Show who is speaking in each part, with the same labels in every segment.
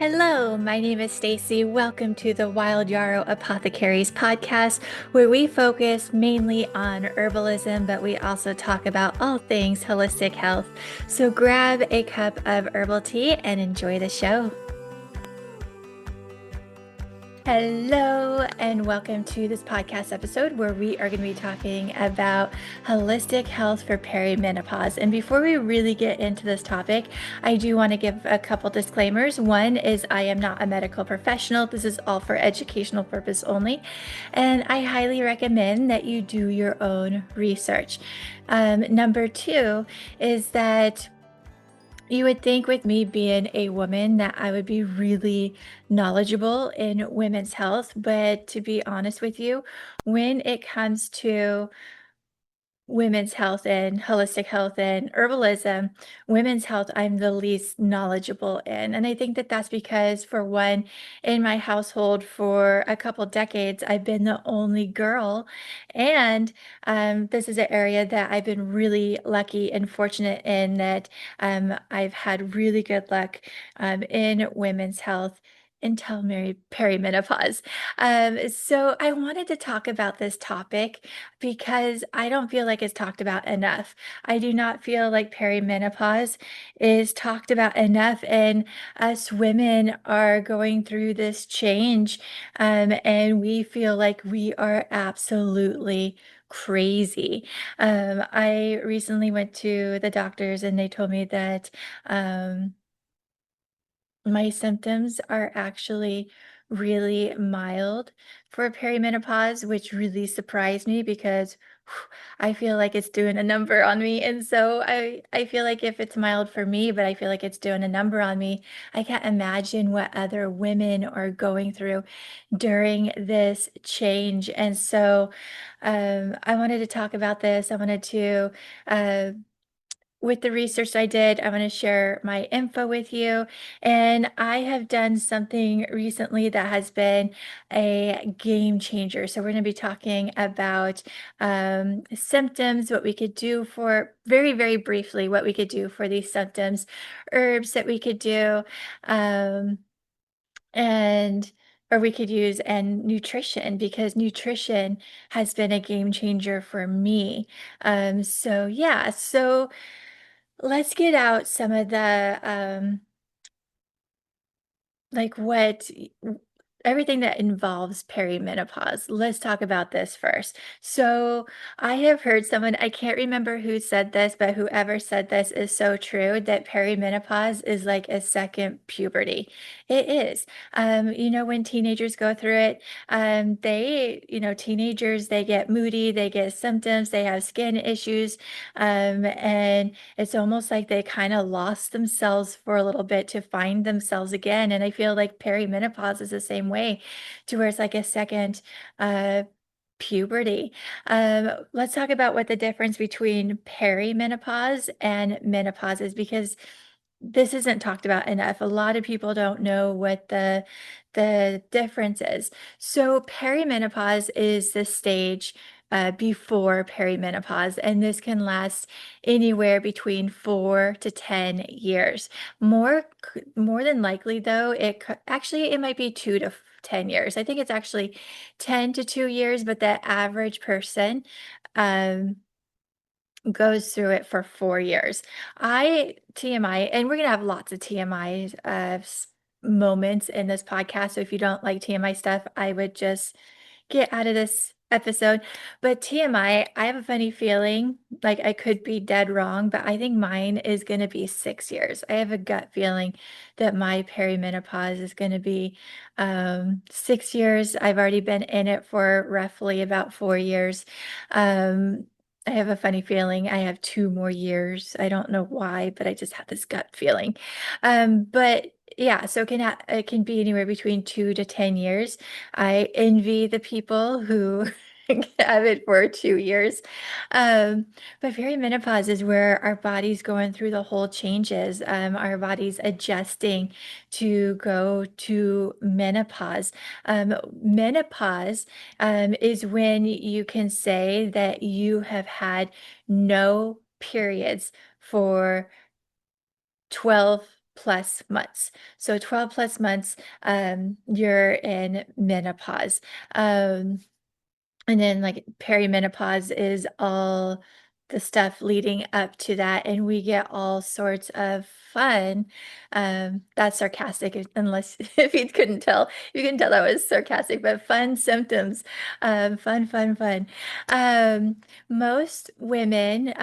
Speaker 1: Hello, my name is Stacy. Welcome to the Wild Yarrow Apothecaries podcast, where we focus mainly on herbalism, but we also talk about all things holistic health. So grab a cup of herbal tea and enjoy the show. Hello, and welcome to this podcast episode where we are going to be talking about holistic health for perimenopause. And before we really get into this topic, I do want to give a couple disclaimers. One is I am not a medical professional. This is all for educational purpose only. And I highly recommend that you do your own research. Number two is that you would think with me being a woman that I would be really knowledgeable in women's health, but to be honest with you, when it comes to women's health and holistic health and herbalism, women's health, I'm the least knowledgeable in. And I think that that's because, for one, in my household for a couple decades, I've been the only girl. And this is an area that I've been really lucky and fortunate in that I've had really good luck in women's health until perimenopause. So I wanted to talk about this topic because I don't feel like it's talked about enough. I do not feel like perimenopause is talked about enough, and us women are going through this change, and we feel like we are absolutely crazy. I recently went to the doctors and they told me that my symptoms are actually really mild for perimenopause, which really surprised me because I feel like it's doing a number on me. And so I feel like if it's mild for me, but I feel like it's doing a number on me, I can't imagine what other women are going through during this change. And so I wanted to talk about this. I wanted to uh, with the research I did, I'm going to share my info with you. And I have done something recently that has been a game changer. So we're going to be talking about symptoms, what we could do for very, very briefly, what we could do for these symptoms, herbs that we could do, um, and or we could use, and nutrition, because nutrition has been a game changer for me. So yeah, so let's get out some of the like what everything that involves perimenopause. Let's talk about this first. So, I have heard someone, I can't remember who said this, but whoever said this is so true, that perimenopause is like a second puberty. It is. When teenagers go through it, teenagers, they get moody, they get symptoms, they have skin issues, and it's almost like they kind of lost themselves for a little bit to find themselves again. And I feel like perimenopause is the same way, to where it's like a second puberty. Let's talk about what the difference between perimenopause and menopause is, because this isn't talked about enough. A lot of people don't know what the difference is. So perimenopause is the stage before perimenopause, and this can last anywhere between 4 to 10 years. More than likely, though, actually it might be 2 to 10 years. I think it's actually 10 to 2 years, but the average person um, goes through it for 4 years. TMI, and we're gonna have lots of TMI moments in this podcast. So if you don't like TMI stuff, I would just get out of this episode. But TMI, I have a funny feeling, like I could be dead wrong, but I think mine is gonna be 6 years. I have a gut feeling that my perimenopause is gonna be 6 years. I've already been in it for roughly about 4 years. I have a funny feeling I have 2 more years. I don't know why, but I just have this gut feeling. But yeah, so it can be anywhere between 2 to 10 years. I envy the people who have it for 2 years. Um, but perimenopause is where our body's going through the whole changes. Our body's adjusting to go to menopause. Menopause is when you can say that you have had no periods for 12 plus months. So 12 plus months, you're in menopause. Um, and then like perimenopause is all the stuff leading up to that, and we get all sorts of fun. That's sarcastic, unless if you couldn't tell, you can tell that was sarcastic, but fun symptoms. Fun, fun, fun. Um, Most women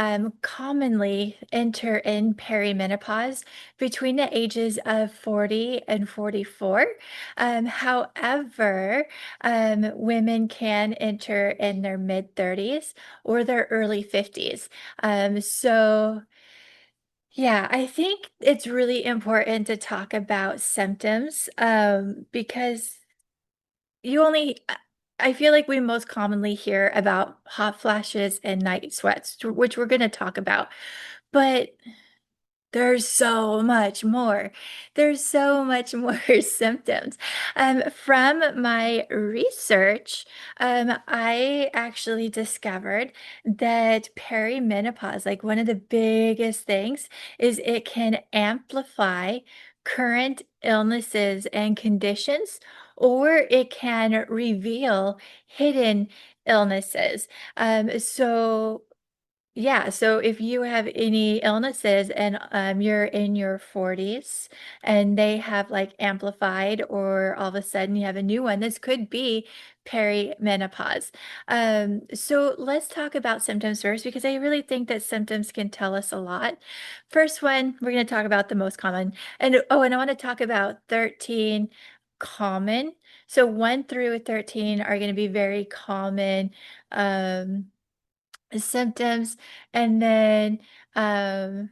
Speaker 1: commonly enter in perimenopause between the ages of 40 and 44. However, women can enter in their mid 30s or their early 50s. So, yeah, I think it's really important to talk about symptoms because you only, I feel like we most commonly hear about hot flashes and night sweats, which we're going to talk about. But there's so much more. There's so much more symptoms. From my research, I actually discovered that perimenopause, like one of the biggest things, is it can amplify current illnesses and conditions, or it can reveal hidden illnesses. So yeah, so if you have any illnesses and you're in your 40s and they have like amplified, or all of a sudden you have a new one, this could be perimenopause. So let's talk about symptoms first, because I really think that symptoms can tell us a lot. First one, we're going to talk about the most common. And oh, and I want to talk about 13 common. So 1 through 13 are going to be very common. Symptoms, and then um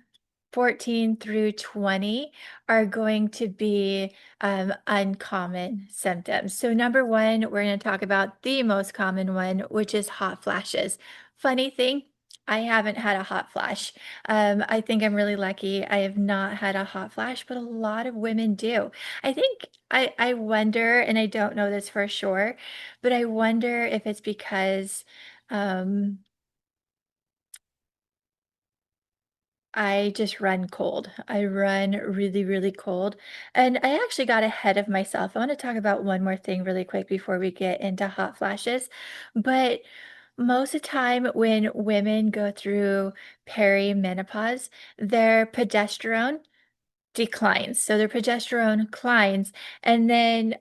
Speaker 1: 14 through 20 are going to be uncommon symptoms. So number one, we're going to talk about the most common one, which is hot flashes. Funny thing, I haven't had a hot flash. I think I'm really lucky. I have not had a hot flash, but a lot of women do. I think I wonder, and I don't know this for sure, but I wonder if it's because um I just run cold. I run really, really cold. And I actually got ahead of myself. I want to talk about one more thing really quick before we get into hot flashes. But most of the time when women go through perimenopause, their progesterone declines. So their progesterone declines. And then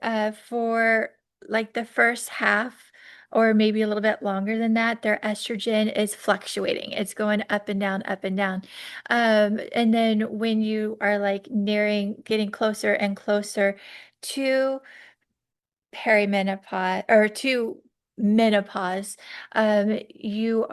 Speaker 1: for like the first half, or maybe a little bit longer than that, their estrogen is fluctuating. It's going up and down, up and down. And then when you are like nearing, getting closer and closer to perimenopause or to menopause, your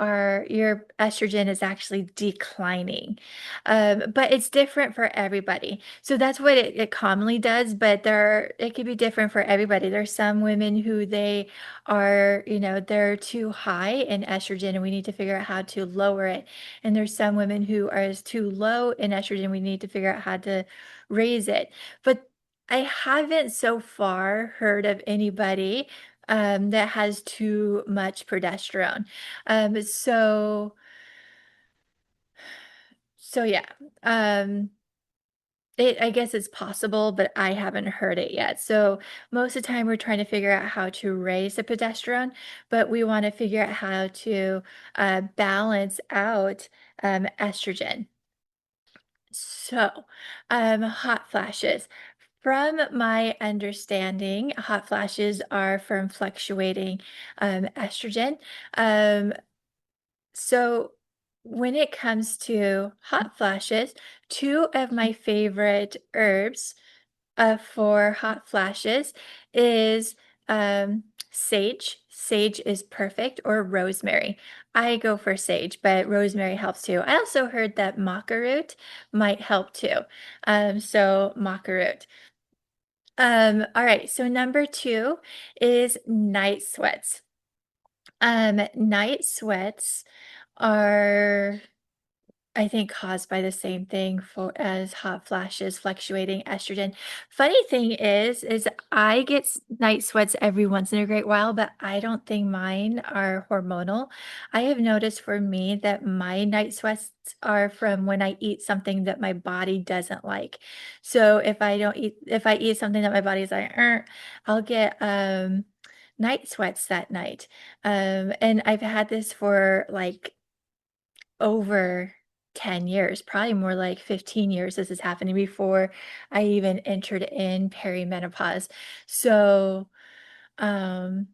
Speaker 1: estrogen is actually declining. But it's different for everybody. So that's what it commonly does, but it could be different for everybody. There's some women who they are, they're too high in estrogen and we need to figure out how to lower it. And there's some women who are too low in estrogen. We need to figure out how to raise it. But I haven't so far heard of anybody that has too much progesterone. Um, so so yeah. Um, I guess it's possible, but I haven't heard it yet. So most of the time we're trying to figure out how to raise the progesterone, but we want to figure out how to balance out estrogen. So, hot flashes. From my understanding, hot flashes are from fluctuating estrogen. Um, so, when it comes to hot flashes, two of my favorite herbs for hot flashes is sage. Sage is perfect, or rosemary. I go for sage, but rosemary helps too. I also heard that maca root might help too. So maca root. All right, so number two is night sweats. Night sweats are I think caused by the same thing for as hot flashes, fluctuating estrogen. Funny thing is I get night sweats every once in a great while, but I don't think mine are hormonal. I have noticed for me that my night sweats are from when I eat something that my body doesn't like. So if I eat something that my body's like, I'll get night sweats that night. And I've had this for like over 10 years, probably more like 15 years this is happening before I even entered in perimenopause. So, um,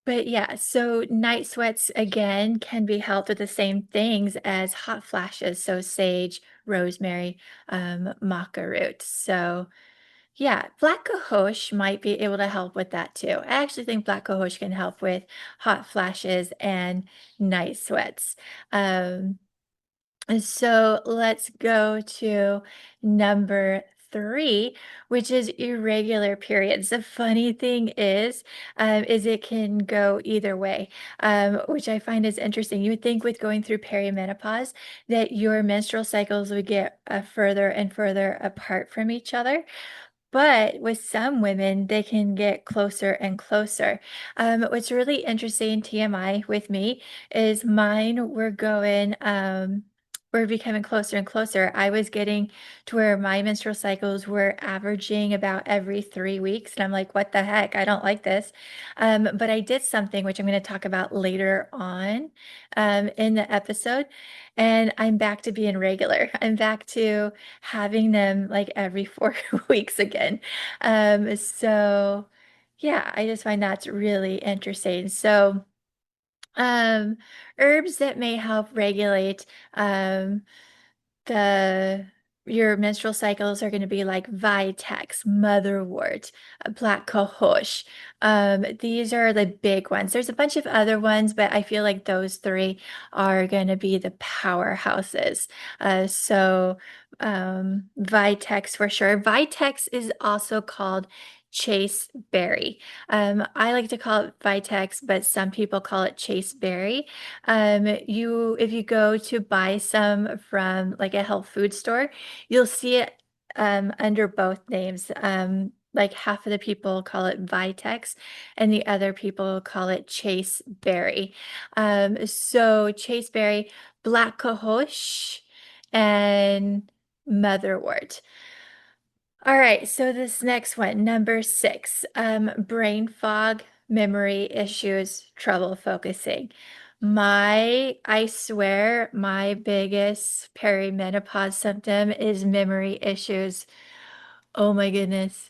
Speaker 1: but yeah, so night sweats again can be helped with the same things as hot flashes. So sage, rosemary, maca root. So yeah, black cohosh might be able to help with that too. I actually think black cohosh can help with hot flashes and night sweats. Um, and so let's go to number 3, which is irregular periods. The funny thing is it can go either way, which I find is interesting. You would think with going through perimenopause that your menstrual cycles would get further and further apart from each other. But with some women, they can get closer and closer. What's really interesting, TMI with me, is mine were going, we're becoming closer and closer. I was getting to where my menstrual cycles were averaging about every 3 weeks. And I'm like, what the heck? I don't like this. But I did something which I'm going to talk about later on in the episode. And I'm back to being regular. I'm back to having them like every 4 weeks again. So yeah, I just find that's really interesting. So, um, herbs that may help regulate, the your menstrual cycles are going to be like Vitex, motherwort, black cohosh. These are the big ones. There's a bunch of other ones, but I feel like those three are going to be the powerhouses. Vitex for sure. Vitex is also called chase berry. I like to call it Vitex, but some people call it chase berry. If you go to buy some from like a health food store, you'll see it under both names. Like half of the people call it Vitex and the other people call it Chase Berry. So Chase Berry, Black Cohosh, and Motherwort. All right, so this next one, number 6, brain fog, memory issues, trouble focusing. I swear, my biggest perimenopause symptom is memory issues. Oh my goodness.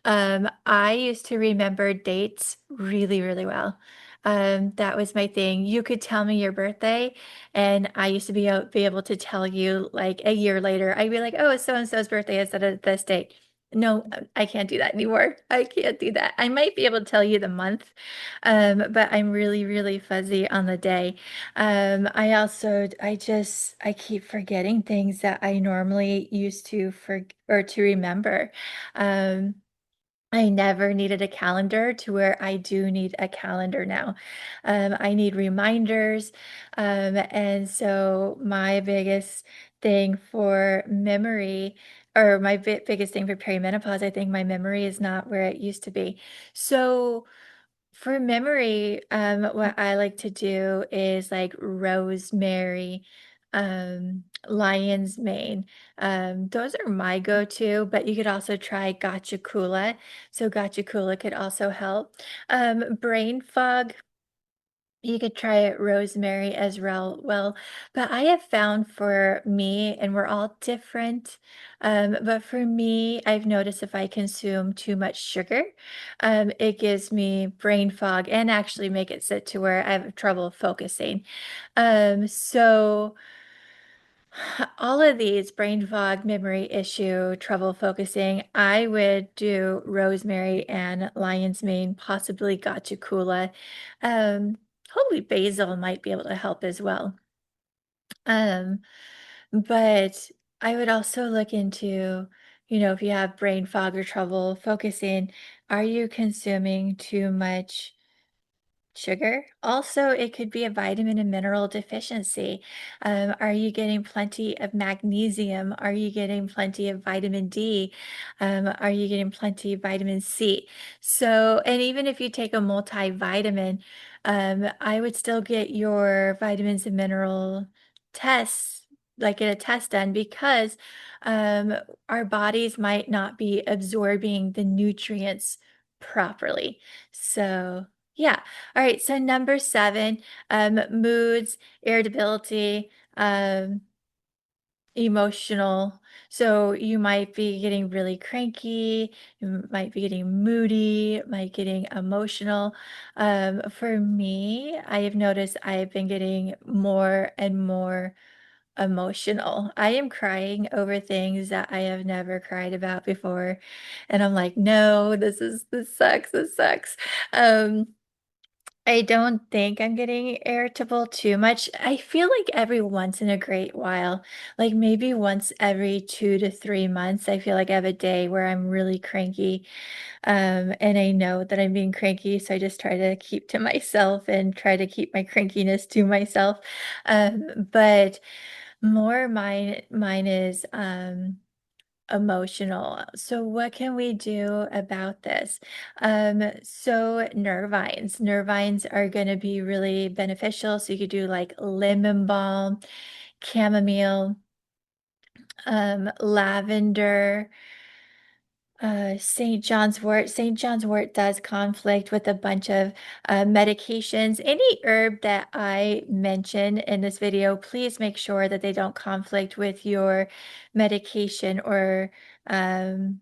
Speaker 1: I used to remember dates really, really well. That was my thing. You could tell me your birthday, and I used to be able to tell you like a year later. I'd be like, "Oh, it's so and so's birthday is at this date." No, I can't do that anymore. I can't do that. I might be able to tell you the month, but I'm really, really fuzzy on the day. I keep forgetting things that I normally used to or to remember. Um, I never needed a calendar to where I do need a calendar now. I need reminders. And so my biggest thing for memory, or my biggest thing for perimenopause, I think my memory is not where it used to be. So for memory, what I like to do is like rosemary, lion's mane. Those are my go-to, but you could also try gachakula. So gachakula could also help. Brain fog, you could try it rosemary as well. But I have found for me, and we're all different, but for me, I've noticed if I consume too much sugar, it gives me brain fog and actually make it sit to where I have trouble focusing. So all of these brain fog, memory issue, trouble focusing, I would do rosemary and lion's mane, possibly gachakula. Hopefully basil might be able to help as well. Um, but I would also look into, if you have brain fog or trouble focusing, are you consuming sugar. Also, it could be a vitamin and mineral deficiency. Are you getting plenty of magnesium? Are you getting plenty of vitamin D? Are you getting plenty of vitamin C? So, and even if you take a multivitamin, I would still get your vitamins and mineral tests, like get a test done because um, our bodies might not be absorbing the nutrients properly. So, yeah. All right. So number 7, moods, irritability, emotional. So you might be getting really cranky, you might be getting moody, might getting emotional. For me, I have noticed I've been getting more and more emotional. I am crying over things that I have never cried about before. And I'm like, no, this sucks. This sucks. Um, I don't think I'm getting irritable too much. I feel like every once in a great while, like maybe once every 2 to 3 months, I feel like I have a day where I'm really cranky. And I know that I'm being cranky, so I just try to keep to myself and try to keep my crankiness to myself. But more mine is emotional. So what can we do about this? So nervines. Nervines are going to be really beneficial. So you could do like lemon balm, chamomile, lavender, St. John's wort. St. John's wort does conflict with a bunch of medications. Any herb that I mention in this video, please make sure that they don't conflict with your medication or um,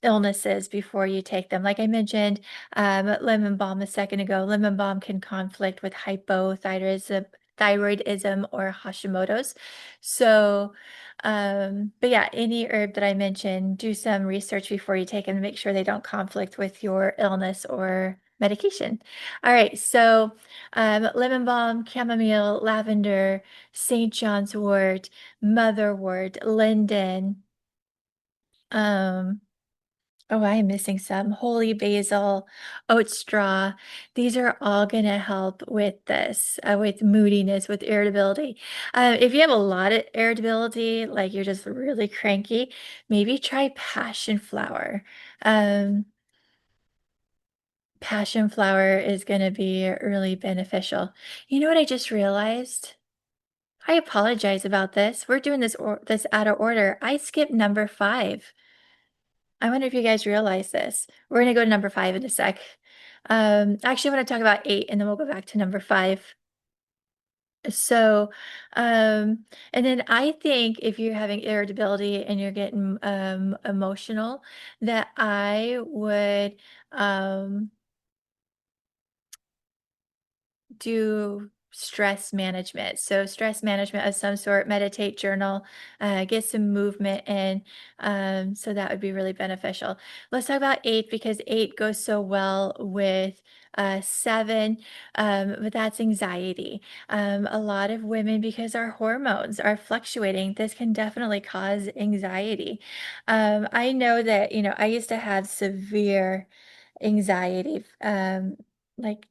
Speaker 1: illnesses before you take them. Like I mentioned, lemon balm a second ago, lemon balm can conflict with hypothyroidism or Hashimoto's. So, but yeah, any herb that I mentioned, do some research before you take them to make sure they don't conflict with your illness or medication. All right, so lemon balm, chamomile, lavender, St. John's wort, motherwort, linden, um, oh, I am missing some. Holy basil, oat straw. These are all going to help with this, with moodiness, with irritability. If you have a lot of irritability, like you're just really cranky, maybe try passion flower. Um, Passion flower is going to be really beneficial. You know what I just realized? I apologize about this. We're doing this out of order. I skipped number 5. I wonder if you guys realize this. We're going to go to number 5 in a sec. Actually, I want to talk about 8 and then we'll go back to number 5. So, and then I think if you're having irritability and you're getting emotional, that I would do stress management. So stress management of some sort, meditate, journal, get some movement in. So that would be really beneficial. Let's talk about 8 because 8 goes so well with 7, but that's anxiety. A lot of women, because our hormones are fluctuating, this can definitely cause anxiety. I know that, I used to have severe anxiety, like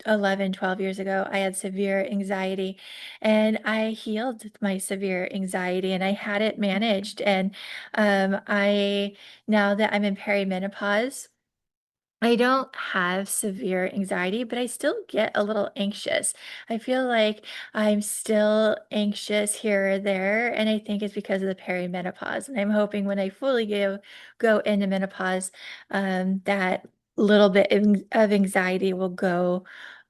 Speaker 1: 11, 12 years ago, I had severe anxiety and I healed my severe anxiety and I had it managed. And now that I'm in perimenopause, I don't have severe anxiety, but I still get a little anxious. I feel like I'm still anxious here or there, and I think it's because of the perimenopause. And I'm hoping when I fully go into menopause, that little bit of anxiety will go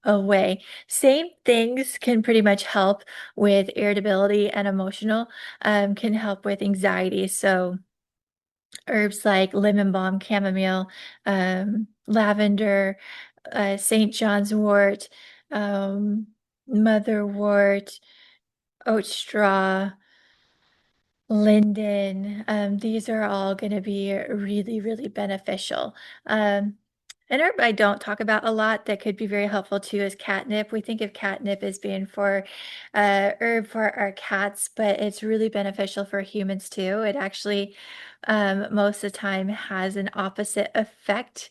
Speaker 1: away. Same things can pretty much help with irritability and emotional, can help with anxiety. So herbs like lemon balm, chamomile, lavender, St. John's wort, um, motherwort, oat straw, linden. These are all going to be really, really beneficial. Um, An herb I don't talk about a lot that could be very helpful too is catnip. We think of catnip as being for herb for our cats, but it's really beneficial for humans too. It actually most of the time has an opposite effect.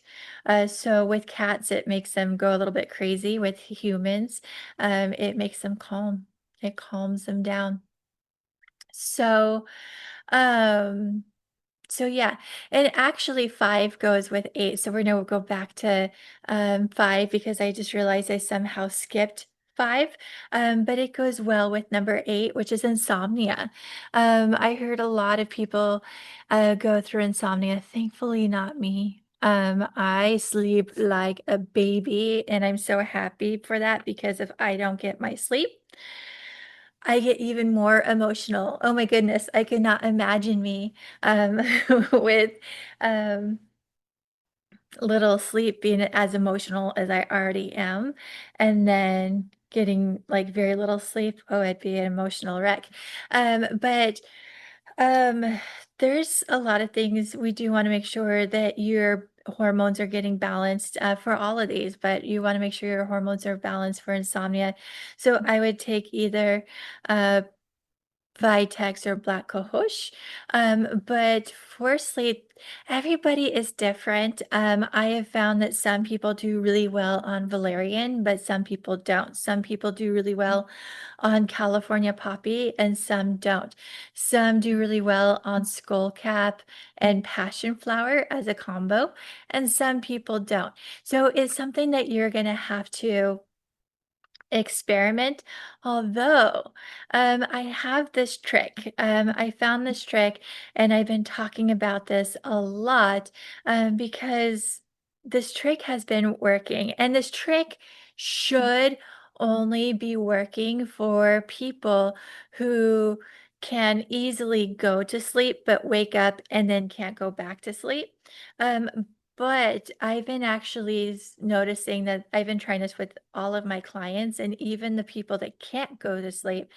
Speaker 1: So with cats, it makes them go a little bit crazy. With humans, it makes them calm. It calms them down. So, um, so yeah, and actually 5 goes with 8, so we're gonna go back to, 5 because I just realized I somehow skipped 5, but it goes well with number 8, which is insomnia. I heard a lot of people, go through insomnia, thankfully not me. I sleep like a baby, and I'm so happy for that because if I don't get my sleep, I get even more emotional. Oh my goodness, I could not imagine me, with, um, little sleep being as emotional as I already am, and then getting, like, very little sleep. Oh, I'd be an emotional wreck. But, um, there's a lot of things we do wanna make sure that your hormones are getting balanced, for all of these, but you wanna make sure your hormones are balanced for insomnia. So I would take either, uh Vitex or Black Cohosh. But for sleep, everybody is different. I have found that some people do really well on valerian, but some people don't. Some people do really well on California poppy, and some don't. Some do really well on skullcap and passion flower as a combo, and some people don't. So it's something that you're going to have to experiment. Although, I have this trick. I found this trick and I've been talking about this a lot, because this trick has been working, and this trick should only be working for people who can easily go to sleep but wake up and then can't go back to sleep. Um, but I've been actually noticing that I've been trying this with all of my clients, and even the people that can't go to sleep,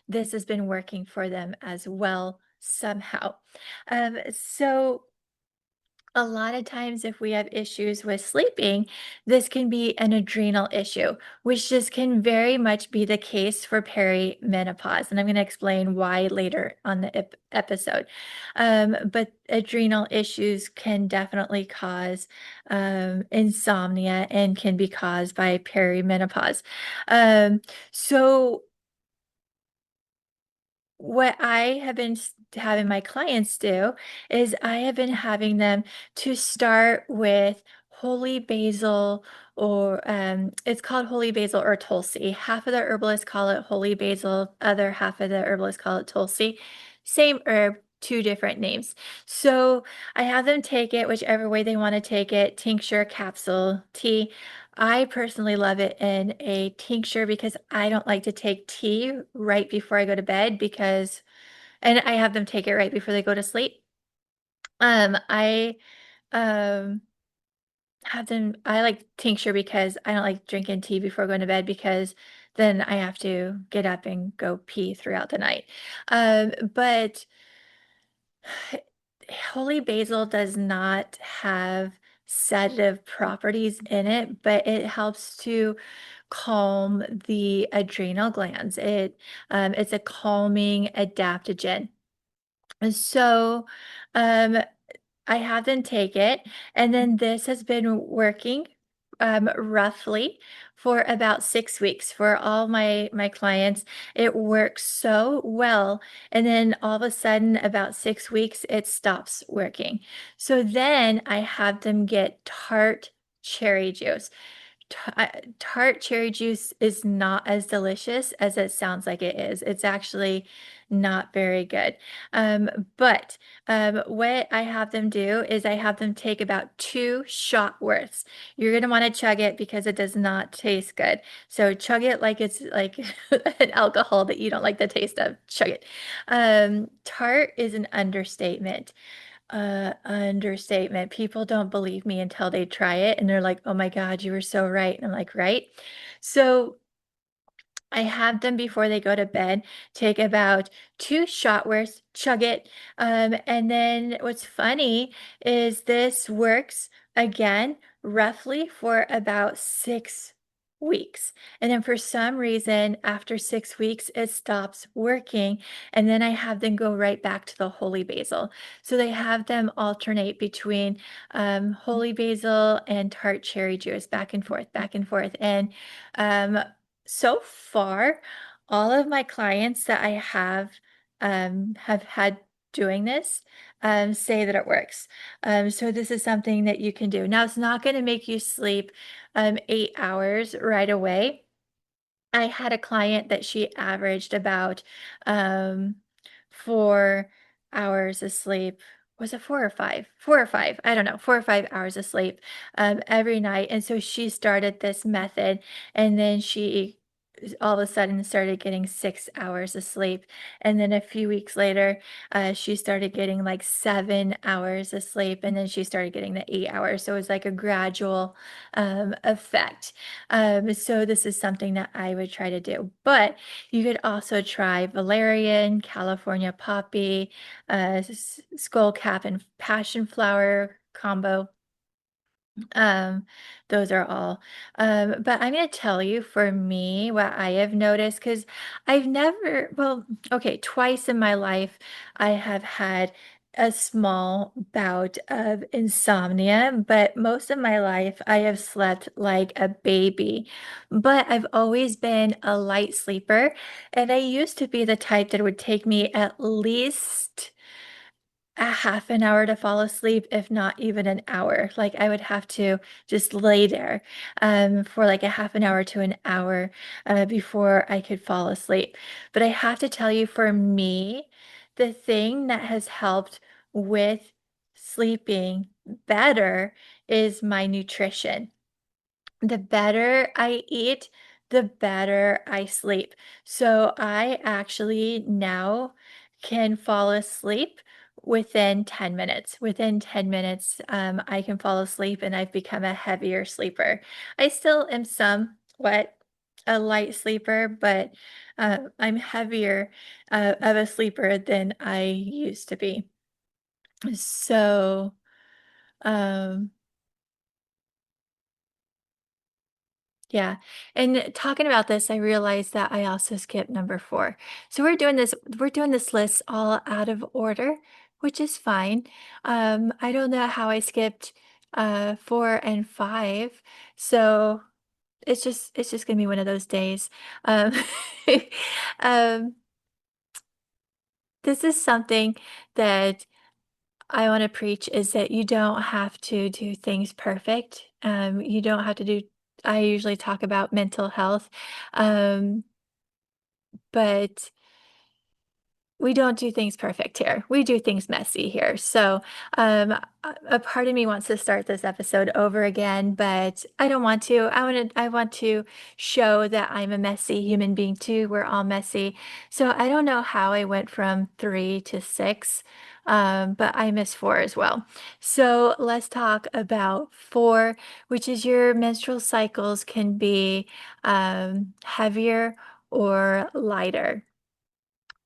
Speaker 1: this has been working for them as well somehow. So a lot of times, if we have issues with sleeping, this can be an adrenal issue, which just can very much be the case for perimenopause. And I'm going to explain why later on the episode. But adrenal issues can definitely cause insomnia and can be caused by perimenopause. So, what I have been having my clients do is I have been having them to start with holy basil, or it's called holy basil or tulsi. Half of the herbalists call it holy basil, other half of the herbalists call it tulsi. Same herb, two different names. So I have them take it whichever way they want to take it, tincture, capsule, tea. I personally love it in a tincture because I don't like to take tea right before I go to bed because and I have them take it right before they go to sleep. I um have them I like tincture because I don't like drinking tea before going to bed because then I have to get up and go pee throughout the night. But holy basil does not have sedative properties in it, but it helps to calm the adrenal glands. It's a calming adaptogen. And so, um, I have them take it, and then this has been working, roughly for about 6 weeks for all my clients. It works so well, and then all of a sudden, about 6 weeks, it stops working. So then I have them get tart cherry juice. Tart cherry juice is not as delicious as it sounds like it is. It's actually not very good. But what I have them do is I have them take about 2 shot worths. You're going to want to chug it because it does not taste good. So chug it like it's like an alcohol that you don't like the taste of. Chug it. Tart is an understatement. Understatement. People don't believe me until they try it and they're like, "Oh my God, you were so right." And I'm like, "Right?" So I have them before they go to bed take about 2 shot worths, chug it. And then what's funny is this works again roughly for about 6 weeks. And then for some reason, after 6 weeks, it stops working. And then I have them go right back to the holy basil. So they have them alternate between holy basil and tart cherry juice, back and forth, back and forth. And um, so far, all of my clients that I have had doing this say that it works. So this is something that you can do. Now, it's not going to make you sleep 8 hours right away. I had a client that she averaged about, 4 hours of sleep. Was it 4 or 5? 4 or 5, I don't know, 4 or 5 hours of sleep, every night, and so she started this method, and then she all of a sudden started getting 6 hours of sleep, and then a few weeks later, she started getting, like, 7 hours of sleep, and then she started getting the 8 hours, so it was like a gradual, effect. So this is something that I would try to do. But you could also try valerian, California poppy, skullcap, and passion flower combo. Um, those are all. But I'm gonna tell you for me what I have noticed because I've never, well, okay, twice in my life I have had a small bout of insomnia, but most of my life I have slept like a baby. But I've always been a light sleeper, and I used to be the type that it would take me at least a half an hour to fall asleep, if not even an hour. Like, I would have to just lay there, for, like, a half an hour to an hour, before I could fall asleep. But I have to tell you, for me, the thing that has helped with sleeping better is my nutrition. The better I eat, the better I sleep. So I actually now can fall asleep within 10 minutes. Within 10 minutes, I can fall asleep and I've become a heavier sleeper. I still am somewhat a light sleeper, but I'm heavier of a sleeper than I used to be. So, um, yeah, and talking about this, I realized that I also skipped number 4. So we're doing this list all out of order, which is fine. I don't know how I skipped 4 and 5. So it's just gonna be one of those days. Um, um, this is something that I want to preach is that you don't have to do things perfect. You don't have to do, I usually talk about mental health, um, but we don't do things perfect here. We do things messy here. So, a part of me wants to start this episode over again, but I don't want to. I want to show that I'm a messy human being too. We're all messy. So I don't know how I went from 3 to 6, but I miss 4 as well. So let's talk about 4, which is your menstrual cycles can be heavier or lighter.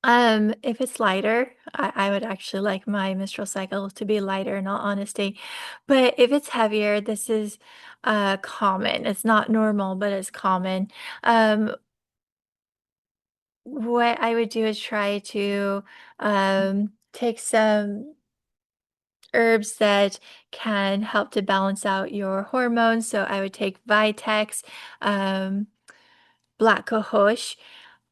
Speaker 1: If it's lighter, I would actually like my menstrual cycle to be lighter in all honesty. But if it's heavier, this is common. It's not normal, but it's common. Um, what I would do is try to take some herbs that can help to balance out your hormones. So I would take Vitex, um, black cohosh.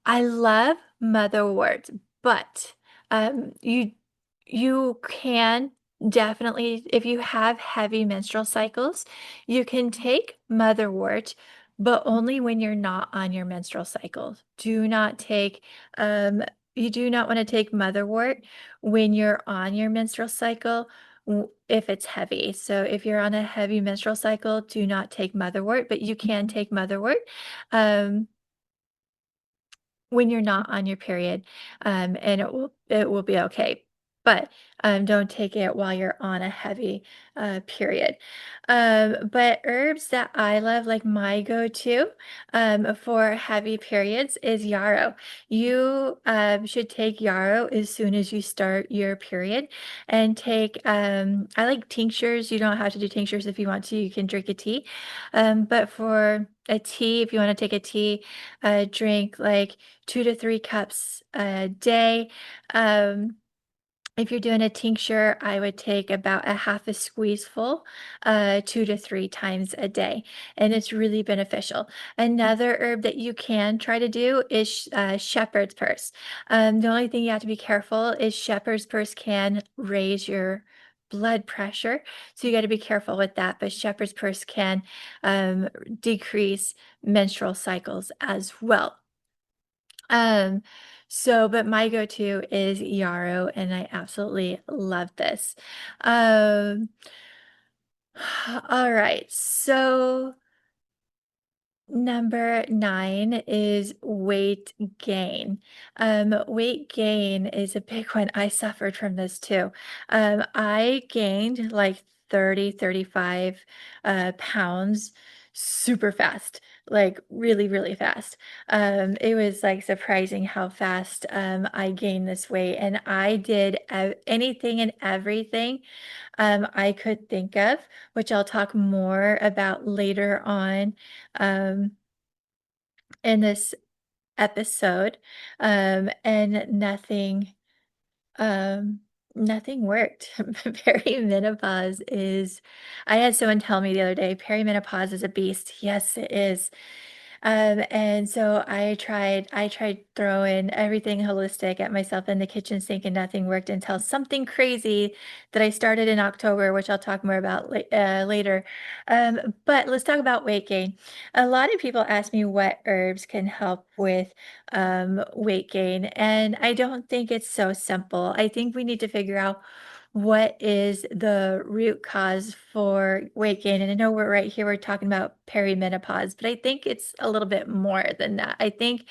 Speaker 1: I love motherwort, but, you can definitely, if you have heavy menstrual cycles, you can take motherwort, but only when you're not on your menstrual cycle. Do not take, you do not wanna take motherwort when you're on your menstrual cycle if it's heavy. So if you're on a heavy menstrual cycle, do not take motherwort, but you can take motherwort, um when you're not on your period, and it will be okay. but, don't take it while you're on a heavy, period. But herbs that I love, like my go-to, for heavy periods is yarrow. You, should take yarrow as soon as you start your period and take, I like tinctures. You don't have to do tinctures if you want to, you can drink a tea. But for a tea, if you wanna take a tea, drink like 2 to 3 cups a day. Um, if you're doing a tincture, I would take about a half a squeezeful, 2 to 3 times a day, and it's really beneficial. Another herb that you can try to do is shepherd's purse. The only thing you have to be careful is shepherd's purse can raise your blood pressure, so you gotta be careful with that, but shepherd's purse can, decrease menstrual cycles as well. Um, but my go-to is yarrow, and I absolutely love this. Um, all right, so number 9 is weight gain. Weight gain is a big one. I suffered from this too. I gained like 30, 35 pounds super fast, like really, really fast. It was like surprising how fast I gained this weight. And I did anything and everything I could think of, which I'll talk more about later on um, in this episode. And um, nothing worked. Perimenopause is, I had someone tell me the other day, perimenopause is a beast. Yes, it is. And so I tried throwing everything holistic at myself in the kitchen sink and nothing worked until something crazy that I started in October, which I'll talk more about later. But let's talk about weight gain. A lot of people ask me what herbs can help with weight gain, and I don't think it's so simple. I think we need to figure out what is the root cause for weight gain? And I know we're right here, we're talking about perimenopause, but I think it's a little bit more than that. I think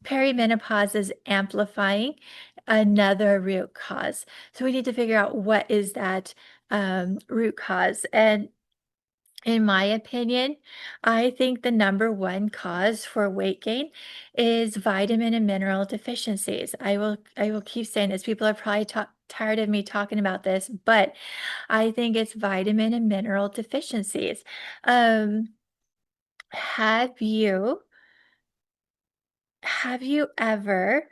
Speaker 1: perimenopause is amplifying another root cause. So we need to figure out what is that root cause. And in my opinion, I think the number one cause for weight gain is vitamin and mineral deficiencies. I will keep saying this. People are probably tired of me talking about this, but I think it's vitamin and mineral deficiencies. Um, have you have you ever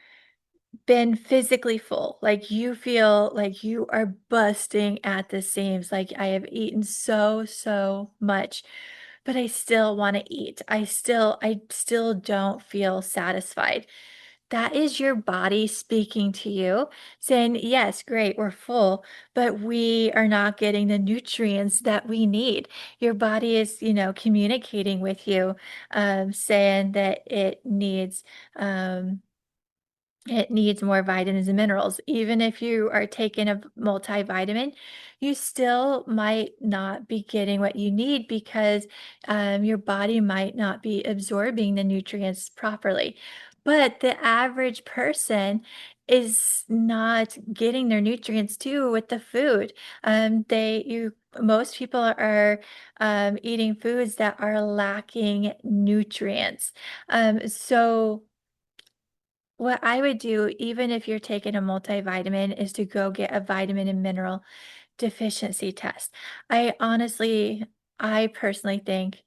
Speaker 1: been physically full? Like you feel like you are busting at the seams, like I have eaten so much, but I still want to eat. I still don't feel satisfied. That is your body speaking to you, saying, "Yes, great, we're full, but we are not getting the nutrients that we need." Your body is, communicating with you, saying that it needs more vitamins and minerals. Even if you are taking a multivitamin, you still might not be getting what you need because your body might not be absorbing the nutrients properly. But the average person is not getting their nutrients too with the food. Most people are eating foods that are lacking nutrients. So what I would do, even if you're taking a multivitamin, is to go get a vitamin and mineral deficiency test. I honestly, I personally think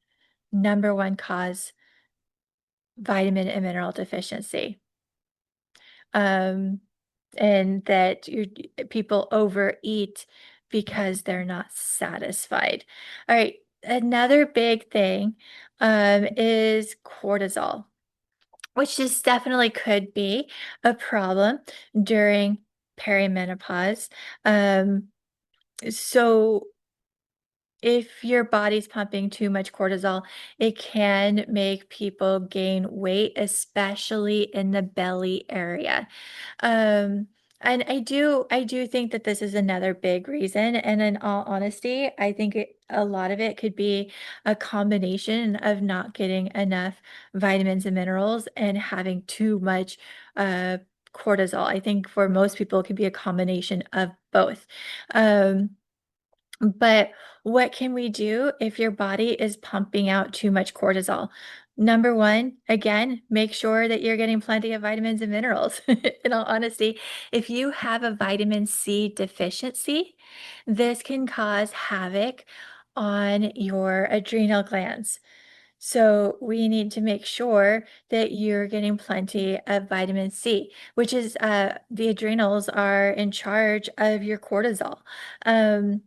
Speaker 1: number one cause vitamin and mineral deficiency. Um, and that people overeat because they're not satisfied. All right, another big thing is cortisol, which just definitely could be a problem during perimenopause. Um, so if your body's pumping too much cortisol, it can make people gain weight, especially in the belly area. Um, and I do think that this is another big reason. And in all honesty, I think a lot of it could be a combination of not getting enough vitamins and minerals and having too much uh, cortisol. I think for most people, it could be a combination of both. Um, but what can we do if your body is pumping out too much cortisol? Number one, again, make sure that you're getting plenty of vitamins and minerals. In all honesty, if you have a vitamin C deficiency, this can cause havoc on your adrenal glands. So we need to make sure that you're getting plenty of vitamin C, which is the adrenals are in charge of your cortisol. Um,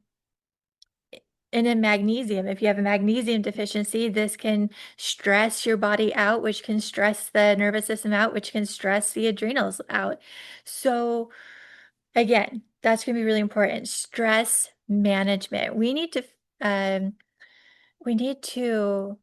Speaker 1: and in magnesium, if you have a magnesium deficiency, this can stress your body out, which can stress the nervous system out, which can stress the adrenals out. So again, that's going to be really important. Stress management. Um, we need to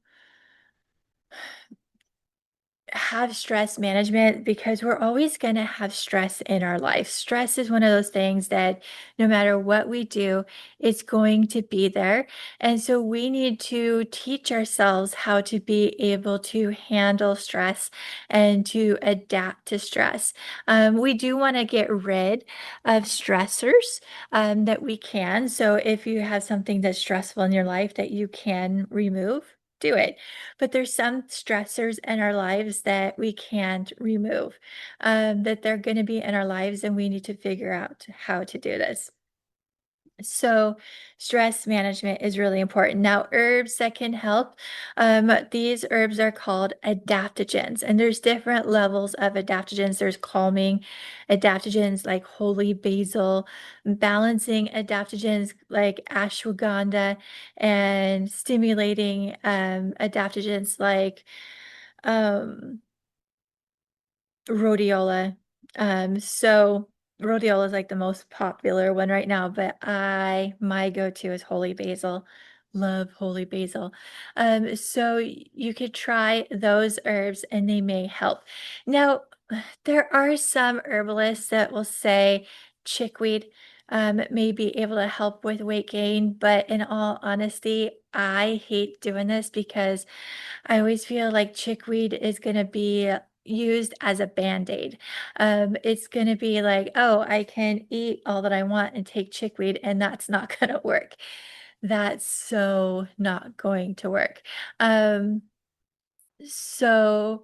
Speaker 1: have stress management because we're always going to have stress in our life. Stress is one of those things that no matter what we do, it's going to be there. And so we need to teach ourselves how to be able to handle stress and to adapt to stress. We do want to get rid of stressors that we can. So if you have something that's stressful in your life that you can remove, do it. But there's some stressors in our lives that we can't remove, that they're going to be in our lives, and we need to figure out how to do this. So, stress management is really important. Now, herbs that can help, these herbs are called adaptogens, and there's different levels of adaptogens. There's calming adaptogens like holy basil, balancing adaptogens like ashwagandha, and stimulating adaptogens like um, rhodiola. So rhodiola is like the most popular one right now, but my go-to is holy basil. Love holy basil. So you could try those herbs and they may help. Now, there are some herbalists that will say chickweed may be able to help with weight gain, but in all honesty, I hate doing this because I always feel like chickweed is gonna be used as a Band-Aid. It's gonna be like, "Oh, I can eat all that I want and take chickweed," and that's not gonna work. That's so not going to work. Um, so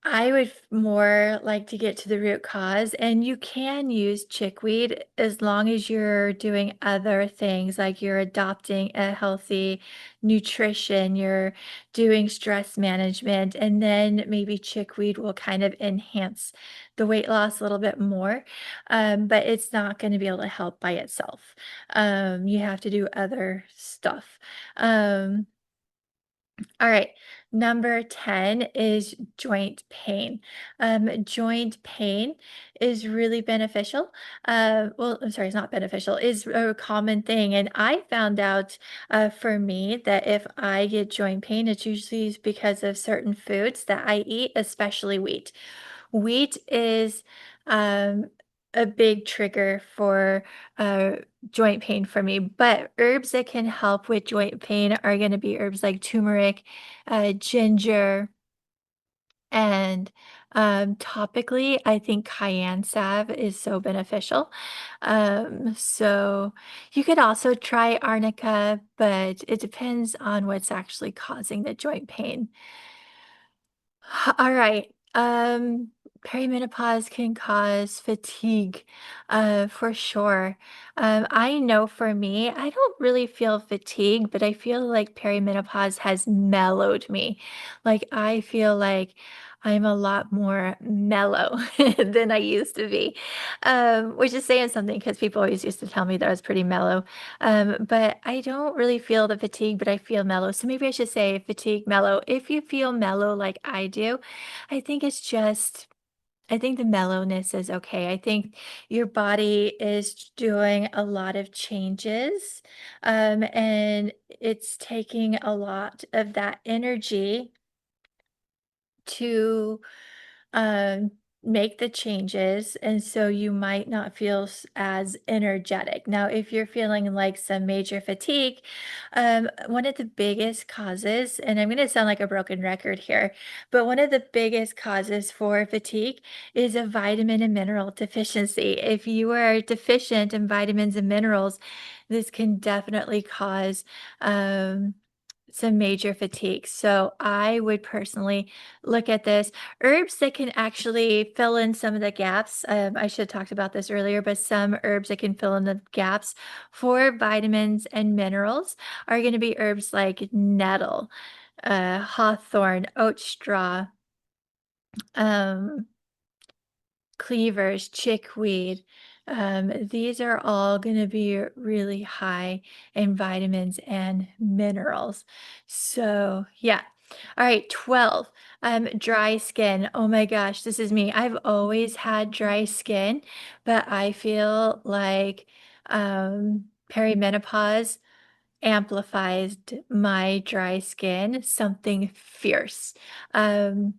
Speaker 1: I would more like to get to the root cause, and you can use chickweed as long as you're doing other things, like you're adopting a healthy nutrition, you're doing stress management, and then maybe chickweed will kind of enhance the weight loss a little bit more. But it's not going to be able to help by itself. You have to do other stuff. Um, all right. Number 10 is joint pain. Joint pain is really beneficial. Well, I'm sorry, it's not beneficial, is a common thing. And I found out for me that if I get joint pain, it's usually because of certain foods that I eat, especially wheat. Wheat is um, a big trigger for uh, joint pain for me, but herbs that can help with joint pain are going to be herbs like turmeric, ginger, and topically, I think cayenne salve is so beneficial. So you could also try arnica, but it depends on what's actually causing the joint pain. All right. Perimenopause can cause fatigue, for sure. I know for me, I don't really feel fatigue, but I feel like perimenopause has mellowed me. Like I feel like I'm a lot more mellow than I used to be, which is saying something because people always used to tell me that I was pretty mellow. But I don't really feel the fatigue, but I feel mellow. So maybe I should say fatigue, mellow. If you feel mellow like I do, I think it's just, I think the mellowness is okay. I think your body is doing a lot of changes, and it's taking a lot of that energy to, um, make the changes, and so you might not feel as energetic. Now, if you're feeling like some major fatigue, one of the biggest causes, and I'm going to sound like a broken record here, but one of the biggest causes for fatigue is a vitamin and mineral deficiency. If you are deficient in vitamins and minerals, this can definitely cause some major fatigue. So I would personally look at this. Herbs that can actually fill in some of the gaps. I should have talked about this earlier, but some herbs that can fill in the gaps for vitamins and minerals are going to be herbs like nettle, hawthorn, oat straw, um, cleavers, chickweed. These are all going to be really high in vitamins and minerals. So, yeah. All right, 12. Dry skin. Oh my gosh, this is me. I've always had dry skin, but I feel like perimenopause amplifies my dry skin, something fierce. Um,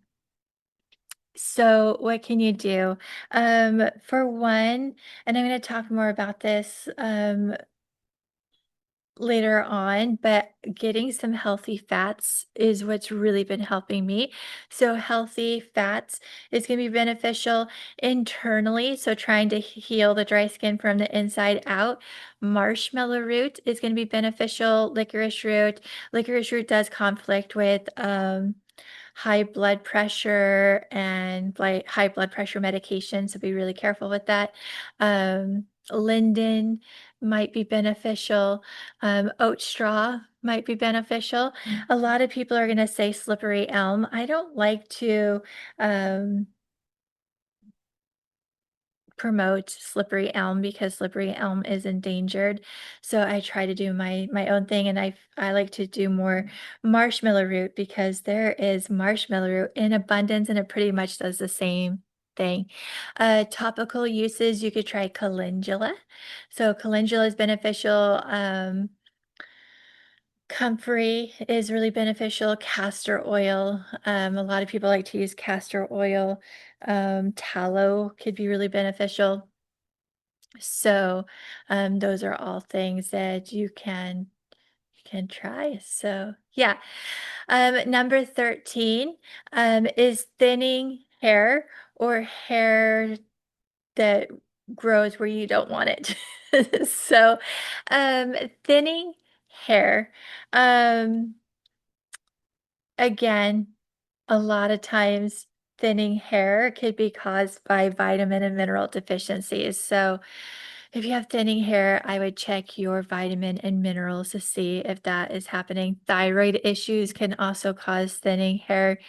Speaker 1: so what can you do? For one, and I'm going to talk more about this later on, but getting some healthy fats is what's really been helping me. So healthy fats is going to be beneficial internally. So trying to heal the dry skin from the inside out. Marshmallow root is going to be beneficial. Licorice root. Licorice root does conflict with high blood pressure and like high blood pressure medication, so be really careful with that. Linden might be beneficial. Oat straw might be beneficial. A lot of people are going to say slippery elm. I don't like to um, promote slippery elm because slippery elm is endangered. So I try to do my own thing, and I like to do more marshmallow root because there is marshmallow root in abundance and it pretty much does the same thing. Topical uses, you could try calendula. So calendula is beneficial. Comfrey is really beneficial. Castor oil. A lot of people like to use castor oil. Tallow could be really beneficial. So, those are all things that you can try. So, yeah. Number 13, is thinning hair or hair that grows where you don't want it. So, thinning hair, um, again, a lot of times thinning hair could be caused by vitamin and mineral deficiencies. So, if you have thinning hair, I would check your vitamin and minerals to see if that is happening. Thyroid issues can also cause thinning hair,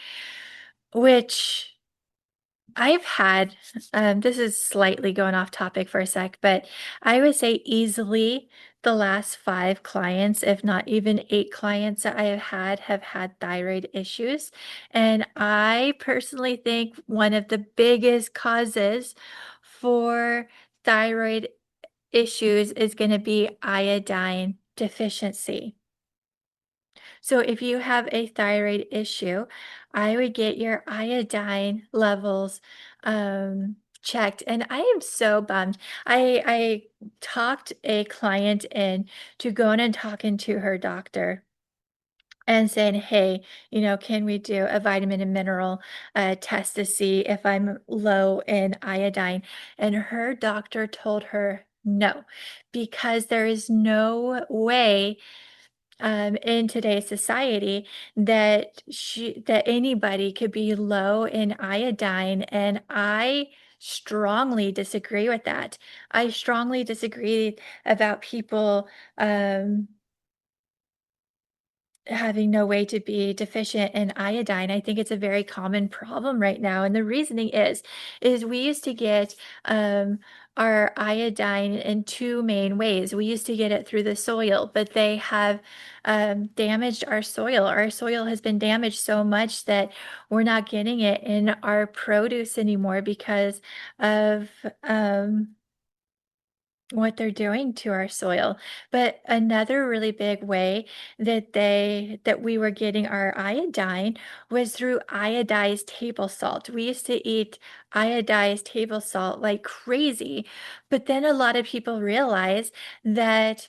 Speaker 1: which I've had. This is slightly going off topic for a sec, but I would say easily the last 5 clients, if not even 8 clients that I have had thyroid issues. And I personally think one of the biggest causes for thyroid issues is going to be iodine deficiency. So if you have a thyroid issue, I would get your iodine levels checked. And I am so bummed. I talked a client in to going and talking to her doctor and saying, hey, can we do a vitamin and mineral test to see if I'm low in iodine? And her doctor told her no, because there is no way in today's society that anybody could be low in iodine, and I strongly disagree with that. I strongly disagree about people having no way to be deficient in iodine. I think it's a very common problem right now. And the reasoning is we used to get our iodine in 2 main ways. We used to get it through the soil, but they have damaged our soil. Our soil has been damaged so much that we're not getting it in our produce anymore because of what they're doing to our soil. But another really big way that we were getting our iodine was through iodized table salt. We used to eat iodized table salt like crazy, but then a lot of people realize that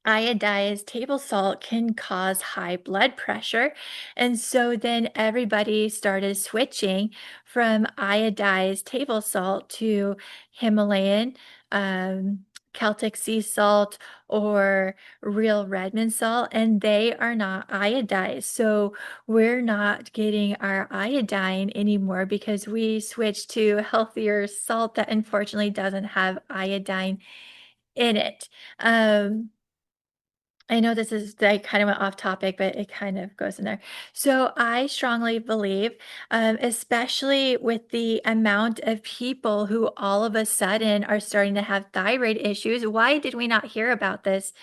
Speaker 1: iodized table salt can cause high blood pressure. And so then everybody started switching from iodized table salt to Himalayan, Celtic sea salt, or real Redmond salt, and they are not iodized. So we're not getting our iodine anymore because we switched to healthier salt that unfortunately doesn't have iodine in it. Um, I know this is I kind of went off topic, but it kind of goes in there. So I strongly believe, especially with the amount of people who all of a sudden are starting to have thyroid issues. Why did we not hear about this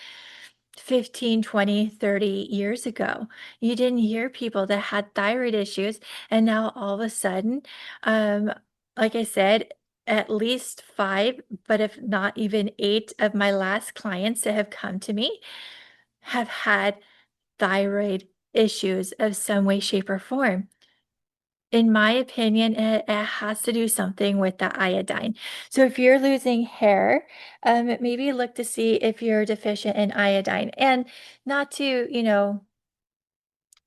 Speaker 1: 15, 20, 30 years ago? You didn't hear people that had thyroid issues, and now all of a sudden, um, like I said, at least five, but if not even eight of my last clients that have come to me have had thyroid issues of some way, shape, or form. In my opinion, it has to do something with the iodine. So if you're losing hair, maybe look to see if you're deficient in iodine. And not to,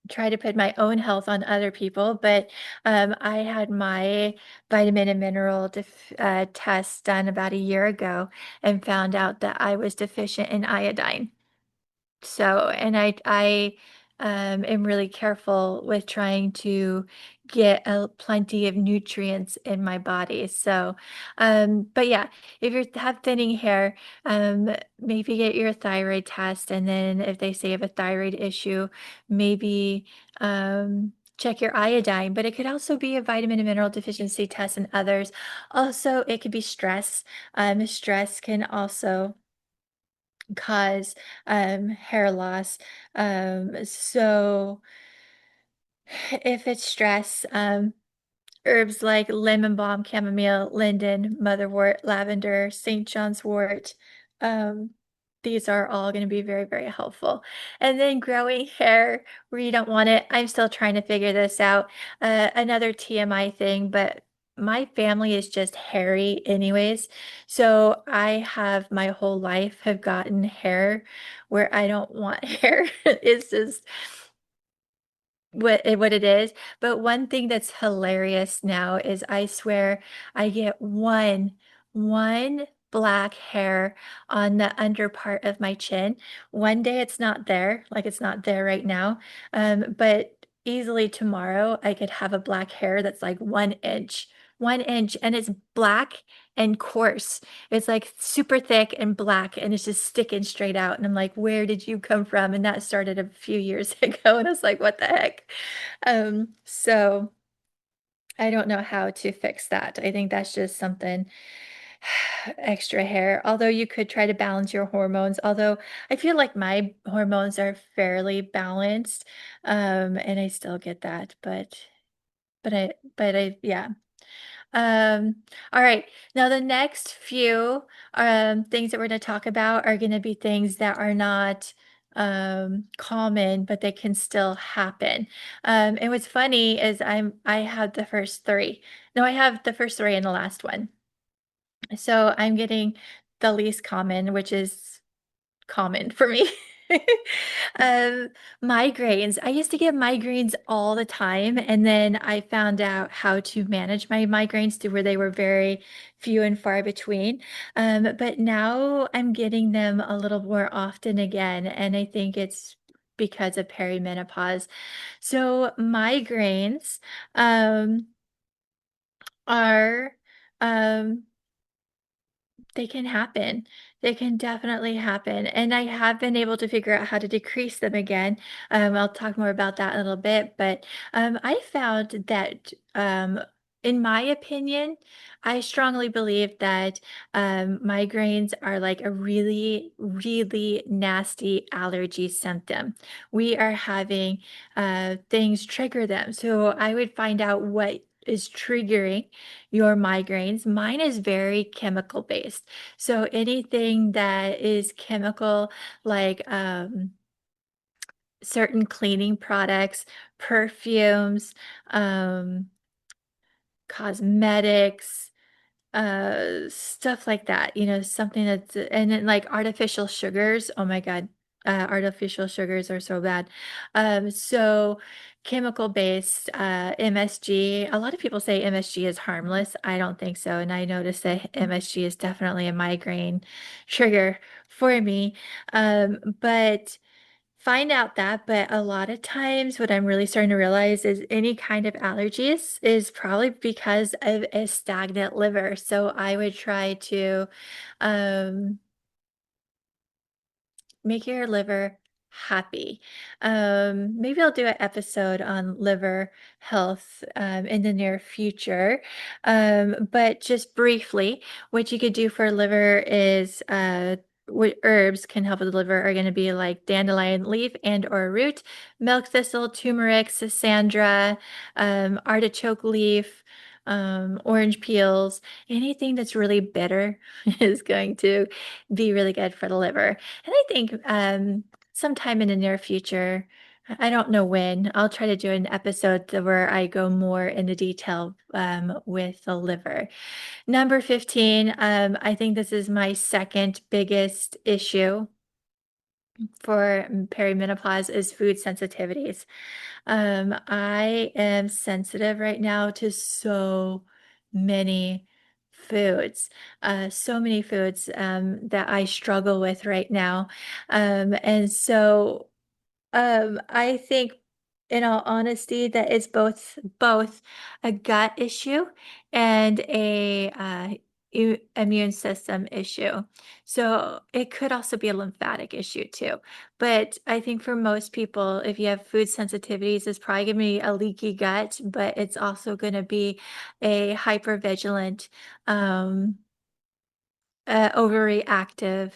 Speaker 1: try to put my own health on other people, but I had my vitamin and mineral test done about a year ago and found out that I was deficient in iodine. So, and I am really careful with trying to get plenty of nutrients in my body. So, but yeah, if you have thinning hair, maybe get your thyroid test, and then if they say you have a thyroid issue, maybe check your iodine. But it could also be a vitamin and mineral deficiency test, and others. Also, it could be stress. Stress can also cause hair loss. So if it's stress, herbs like lemon balm, chamomile, linden, motherwort, lavender, St. John's wort. Um, these are all going to be very, very helpful. And then growing hair where you don't want it. I'm still trying to figure this out. Another TMI thing, but my family is just hairy anyways. So I have my whole life have gotten hair where I don't want hair. It's just what it is. But one thing that's hilarious now is I swear I get one black hair on the under part of my chin. One day it's not there, like it's not there right now. But easily tomorrow I could have a black hair that's like 1 inch. 1 inch, and it's black and coarse. It's like super thick and black, and it's just sticking straight out. And I'm like, where did you come from? And that started a few years ago. And I was like, what the heck? So I don't know how to fix that. I think that's just something extra hair. Although you could try to balance your hormones. Although I feel like my hormones are fairly balanced. And I still get that, yeah. Um, all right. Now the next few things that we're going to talk about are going to be things that are not common, but they can still happen. And what's funny is I have the first three. No, I have the first three and the last one. So I'm getting the least common, which is common for me. Um, migraines. I used to get migraines all the time, and then I found out how to manage my migraines to where they were very few and far between. But now I'm getting them a little more often again, and I think it's because of perimenopause. So migraines are um they can happen. They can definitely happen. And I have been able to figure out how to decrease them again. I'll talk more about that in a little bit. But I found that, in my opinion, I strongly believe that migraines are like a really, really nasty allergy symptom. We are having things trigger them. So I would find out what is triggering your migraines. Mine is very chemical based. So anything that is chemical, like certain cleaning products, perfumes, um, cosmetics, stuff like that, something that's and then, like, artificial sugars, oh my god, artificial sugars are so bad. So chemical-based, MSG, a lot of people say MSG is harmless, I don't think so, and I noticed that MSG is definitely a migraine trigger for me, but find out that, but a lot of times what I'm really starting to realize is any kind of allergies is probably because of a stagnant liver. So I would try to um, make your liver happy. Maybe I'll do an episode on liver health in the near future. But just briefly, what you could do for liver is what herbs can help with the liver are going to be like dandelion leaf and or root, milk thistle, turmeric, schisandra, artichoke leaf, orange peels, anything that's really bitter is going to be really good for the liver. And I think sometime in the near future, I don't know when, I'll try to do an episode where I go more into detail with the liver. Number 15, I think this is my second biggest issue for perimenopause is food sensitivities. I am sensitive right now to so many so many foods that I struggle with right now. And so I think, in all honesty, that it's both a gut issue and a immune system issue. So it could also be a lymphatic issue too. But I think for most people, if you have food sensitivities, it's probably going to be a leaky gut, but it's also going to be a hypervigilant, um, overreactive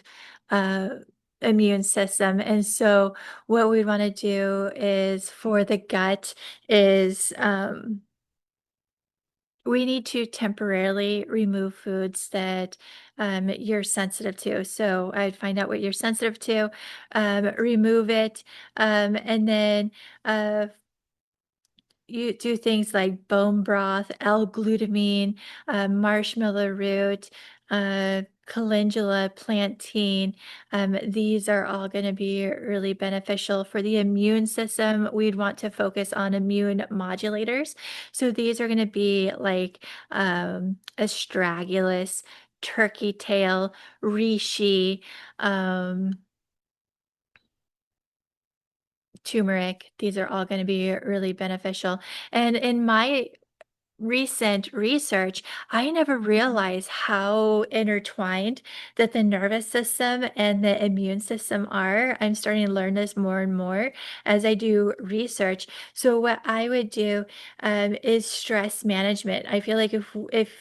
Speaker 1: uh, immune system. And so what we want to do is for the gut is we need to temporarily remove foods that you're sensitive to. So I'd find out what you're sensitive to, remove it, and then you do things like bone broth, L-glutamine, marshmallow root, calendula, plantain. These are all going to be really beneficial for the immune system. We'd want to focus on immune modulators. So these are going to be like astragalus, turkey tail, reishi, um, turmeric. These are all going to be really beneficial. And in my recent research, I never realized how intertwined that the nervous system and the immune system are. I'm starting to learn this more and more as I do research. So what I would do is stress management. I feel like if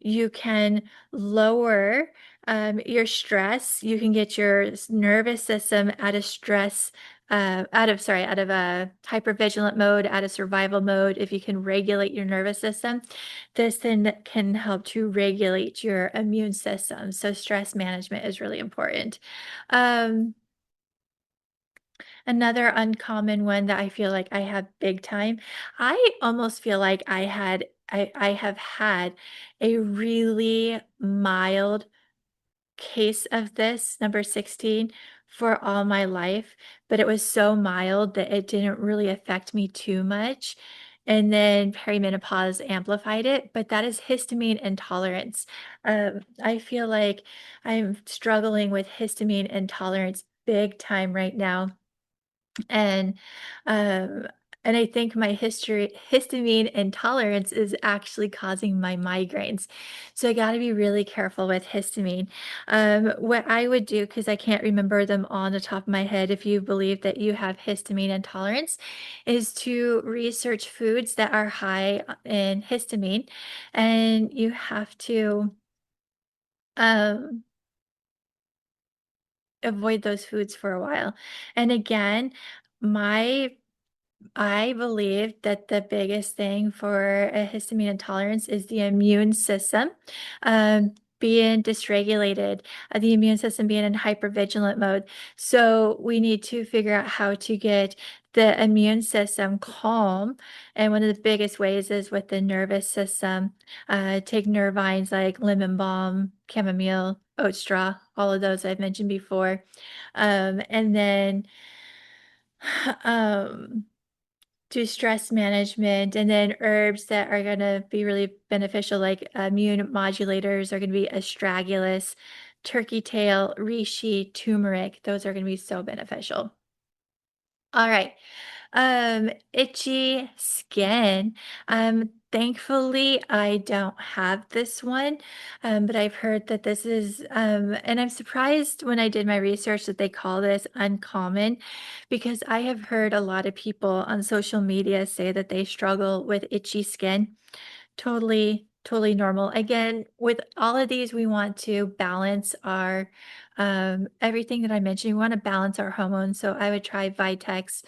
Speaker 1: you can lower your stress, you can get your nervous system out of stress out of a hypervigilant mode, out of survival mode. If you can regulate your nervous system, this then can help to regulate your immune system. So stress management is really important. Um, Another uncommon one that I feel like I have big time, I almost feel like I have had a really mild case of this, number 16, for all my life, but it was so mild that it didn't really affect me too much. And then perimenopause amplified it, but that is histamine intolerance. I feel like I'm struggling with histamine intolerance big time right now. And um, and I think my histamine intolerance is actually causing my migraines. So I got to be really careful with histamine. What I would do, because I can't remember them on the top of my head, if you believe that you have histamine intolerance, is to research foods that are high in histamine, and you have to um, avoid those foods for a while. And again, my I believe that the biggest thing for a histamine intolerance is the immune system being dysregulated, the immune system being in hypervigilant mode. So we need to figure out how to get the immune system calm. And one of the biggest ways is with the nervous system. Take nervines like lemon balm, chamomile, oat straw, all of those I've mentioned before. And then um, do stress management, and then herbs that are gonna be really beneficial, like immune modulators are gonna be astragalus, turkey tail, reishi, turmeric. Those are gonna be so beneficial. All right. Itchy skin. Thankfully, I don't have this one, but I've heard that this is, and I'm surprised when I did my research that they call this uncommon because I have heard a lot of people on social media say that they struggle with itchy skin. Totally, totally normal. Again, with all of these, we want to balance our everything that I mentioned. We want to balance our hormones. So I would try Vitex,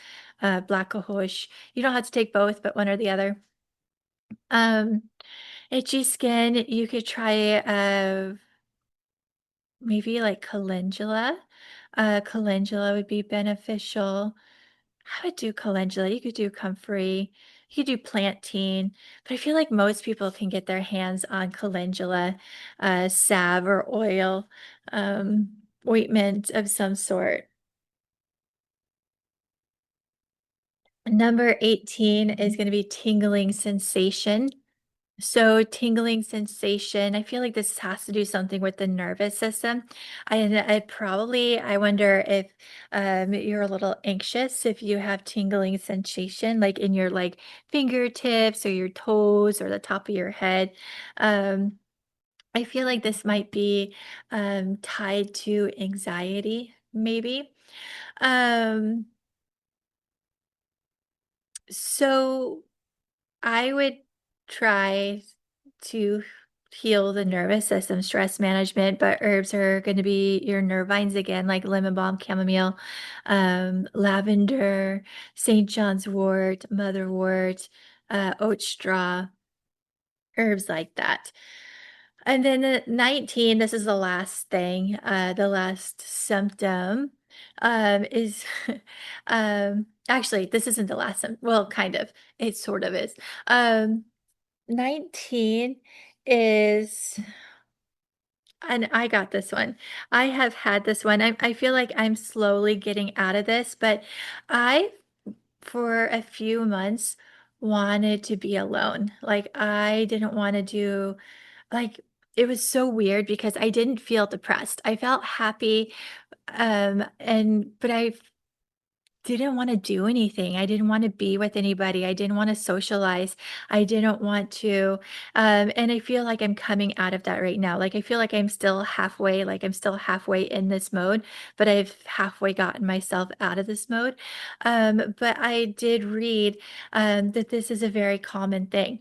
Speaker 1: Black Cohosh. You don't have to take both, but one or the other. Um, Itchy skin, you could try maybe like calendula. Calendula would be beneficial. I would do calendula, you could do comfrey, you could do plantain, but I feel like most people can get their hands on calendula, salve or oil, ointment of some sort. Number 18 is going to be tingling sensation. So tingling sensation, I feel like this has to do something with the nervous system. I wonder if you're a little anxious if you have tingling sensation, like in your like fingertips or your toes or the top of your head. Um, I feel like this might be tied to anxiety, maybe. Um, so I would try to heal the nervous system, stress management, but herbs are going to be your nervines again, like lemon balm, chamomile, lavender, St. John's wort, motherwort, oat straw, herbs like that. And then 19, this is the last thing, the last symptom is actually, this isn't the last symptom. Well, kind of. It sort of is. 19 is, and I got this one. I have had this one. I feel like I'm slowly getting out of this, but I, for a few months, wanted to be alone. Like, I didn't want to do, like, it was so weird because I didn't feel depressed. I felt happy, but I didn't wanna do anything. I didn't wanna be with anybody. I didn't wanna socialize. I didn't want to, and I feel like I'm coming out of that right now. Like, I feel like I'm still halfway in this mode, but I've halfway gotten myself out of this mode. But I did read, that this is a very common thing.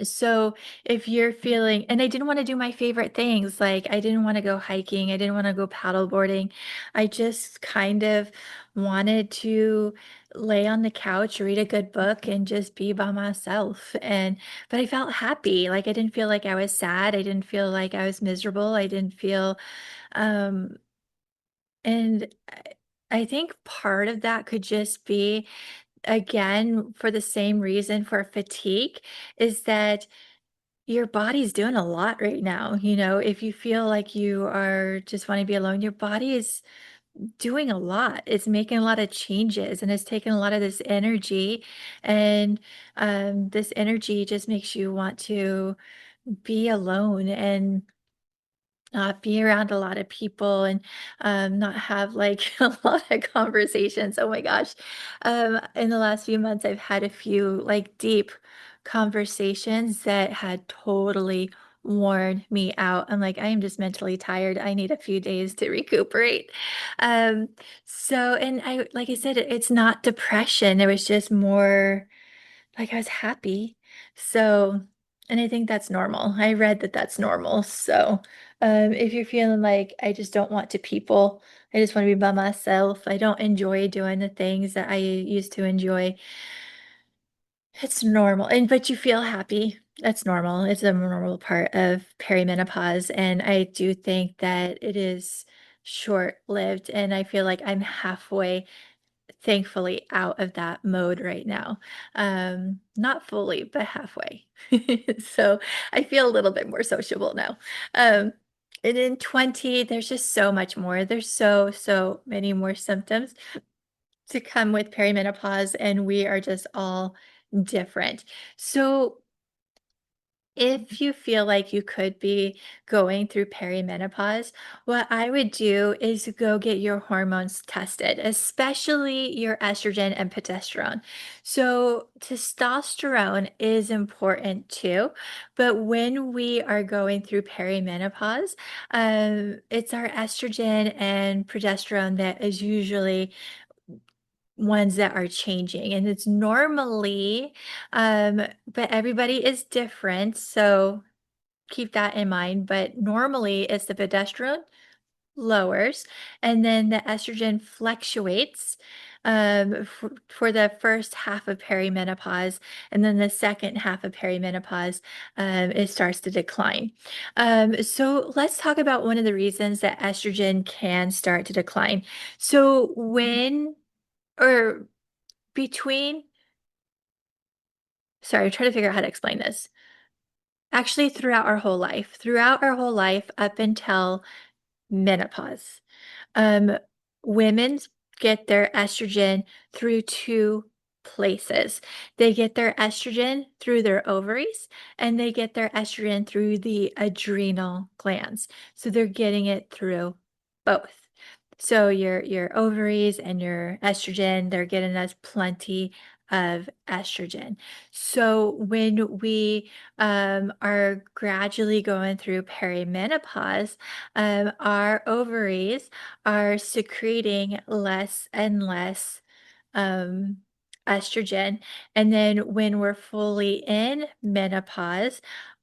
Speaker 1: So if you're feeling, and I didn't want to do my favorite things, like I didn't want to go hiking, I didn't want to go paddle boarding. I just kind of wanted to lay on the couch, read a good book, and just be by myself. But I felt happy. Like I didn't feel like I was sad. I didn't feel like I was miserable. I didn't feel, um, and I think part of that could just be, again, for the same reason for fatigue, is that your body's doing a lot right now. If you feel like you are just want to be alone, your body is doing a lot. It's making a lot of changes and it's taking a lot of this energy. And this energy just makes you want to be alone and be around a lot of people and not have like a lot of conversations. Oh my gosh. In the last few months, I've had a few like deep conversations that had totally worn me out. I'm like, I am just mentally tired. I need a few days to recuperate. Um, and like I said, it's not depression. It was just more like I was happy. So, and I think that's normal. I read that that's normal. So, if you're feeling like I just don't want to people, I just want to be by myself. I don't enjoy doing the things that I used to enjoy. It's normal, and but you feel happy. That's normal. It's a normal part of perimenopause, and I do think that it is short-lived, and I feel like I'm halfway, thankfully, out of that mode right now. Not fully, but halfway. So I feel a little bit more sociable now. Um, and in 20, there's just so much more. There's so many more symptoms to come with perimenopause, and we are just all different. So, if you feel like you could be going through perimenopause, what I would do is go get your hormones tested, especially your estrogen and progesterone. So, testosterone is important too, but when we are going through perimenopause, it's our estrogen and progesterone that is usually ones that are changing, and it's normally but everybody is different, so keep that in mind, but normally it's the progesterone lowers, and then the estrogen fluctuates for the first half of perimenopause, and then the second half of perimenopause, it starts to decline. So let's talk about one of the reasons that estrogen can start to decline. So when or between sorry, I'm trying to figure out how to explain this. Actually, throughout our whole life up until menopause, um, women get their estrogen through 2 places. They get their estrogen through their ovaries, and they get their estrogen through the adrenal glands. So they're getting it through both. So your ovaries and your estrogen, they're getting us plenty of estrogen. So when we are gradually going through perimenopause, our ovaries are secreting less and less um, estrogen. And then when we're fully in menopause,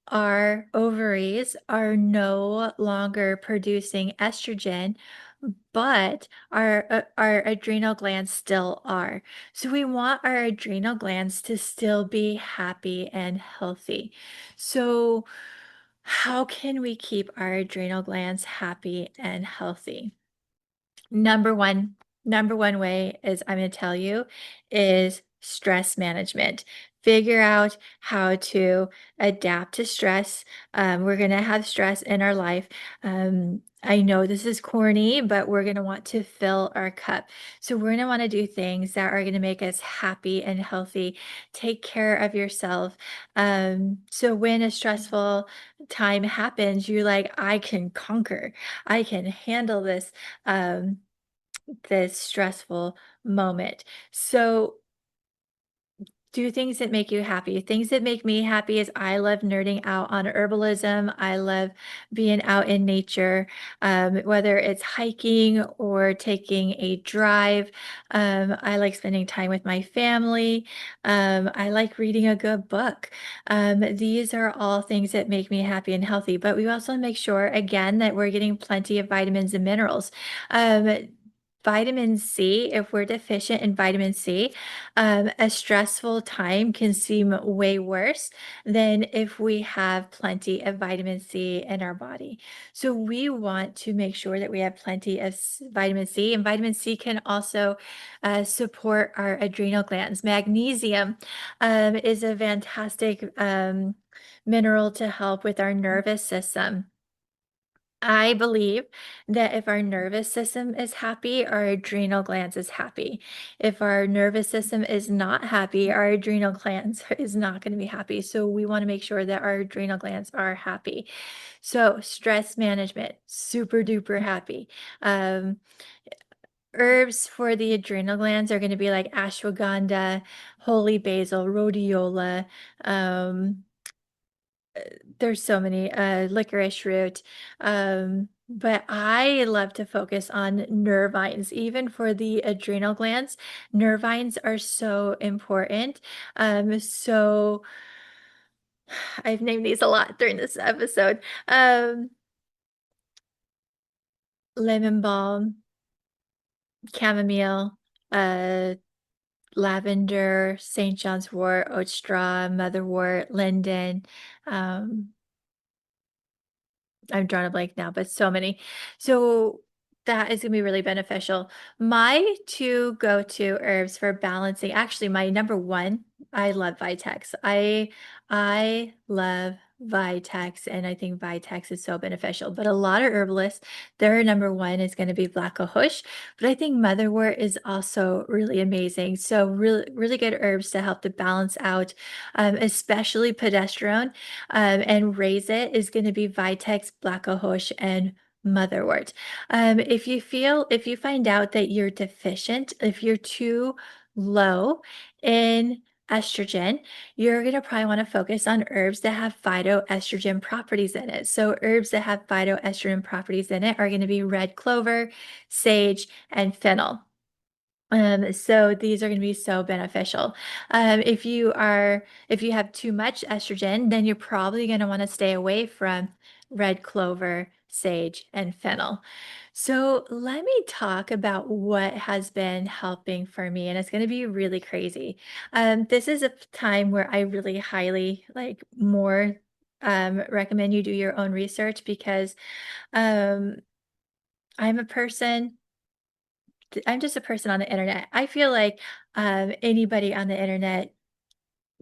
Speaker 1: our ovaries are no longer producing estrogen, but our adrenal glands still are. So we want our adrenal glands to still be happy and healthy. So how can we keep our adrenal glands happy and healthy? Number one, number one way is I'm going to tell you is stress management. Figure out how to adapt to stress. We're going to have stress in our life. I know this is corny, but we're going to want to fill our cup. So we're going to want to do things that are going to make us happy and healthy. Take care of yourself. So when a stressful time happens, you're like, I can conquer. I can handle this stressful moment. So do things that make you happy. Things that make me happy is I love nerding out on herbalism. I love being out in nature, whether it's hiking or taking a drive. I like spending time with my family. I like reading a good book. These are all things that make me happy and healthy, but we also make sure, again, that we're getting plenty of vitamins and minerals. Vitamin C, if we're deficient in vitamin C, a stressful time can seem way worse than if we have plenty of vitamin C in our body. So we want to make sure that we have plenty of vitamin C, and vitamin C can also support our adrenal glands. Magnesium is a fantastic mineral to help with our nervous system. I believe that if our nervous system is happy, our adrenal glands is happy. If our nervous system is not happy, our adrenal glands is not going to be happy. So we want to make sure that our adrenal glands are happy. So stress management, super duper happy. Um, Herbs for the adrenal glands are going to be like ashwagandha, holy basil, rhodiola, there's so many, licorice root, but I love to focus on nervines, even for the adrenal glands. Nervines are so important. So I've named these a lot during this episode. Um, Lemon balm, chamomile, uh, lavender, St. John's wort, oat straw, motherwort, linden, um, I'm drawing a blank now, but so many. So that is gonna be really beneficial. My 2 go-to herbs for balancing, actually my number 1, I love Vitex. I love Vitex, and I think Vitex is so beneficial, but a lot of herbalists, their number 1 is gonna be black cohosh, but I think motherwort is also really amazing. So really really good herbs to help to balance out, especially progesterone, and raise it is going to be Vitex, Black Cohosh, and Motherwort. If you find out that you're deficient, if you're too low in estrogen, you're going to probably want to focus on herbs that have phytoestrogen properties in it. So herbs that have phytoestrogen properties in it are going to be red clover, sage, and fennel. So these are going to be so beneficial. If you have too much estrogen, then you're probably going to want to stay away from red clover, sage, and fennel. So let me talk about what has been helping for me, and it's going to be really crazy. This is a time where I really highly recommend you do your own research because um, I'm a person I'm just a person on the internet. I feel like, anybody on the internet,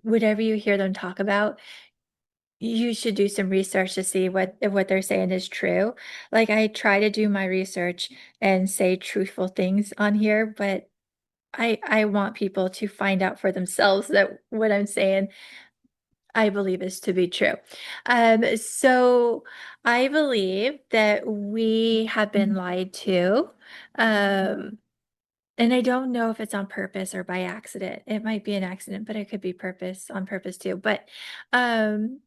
Speaker 1: whatever you hear them talk about, you should do some research to see what if what they're saying is true. Like, I try to do my research and say truthful things on here, but I want people to find out for themselves that what I'm saying, I believe is to be true. So I believe that we have been lied to. Um And I don't know if it's on purpose or by accident. It might be an accident, but it could be on purpose too. But um,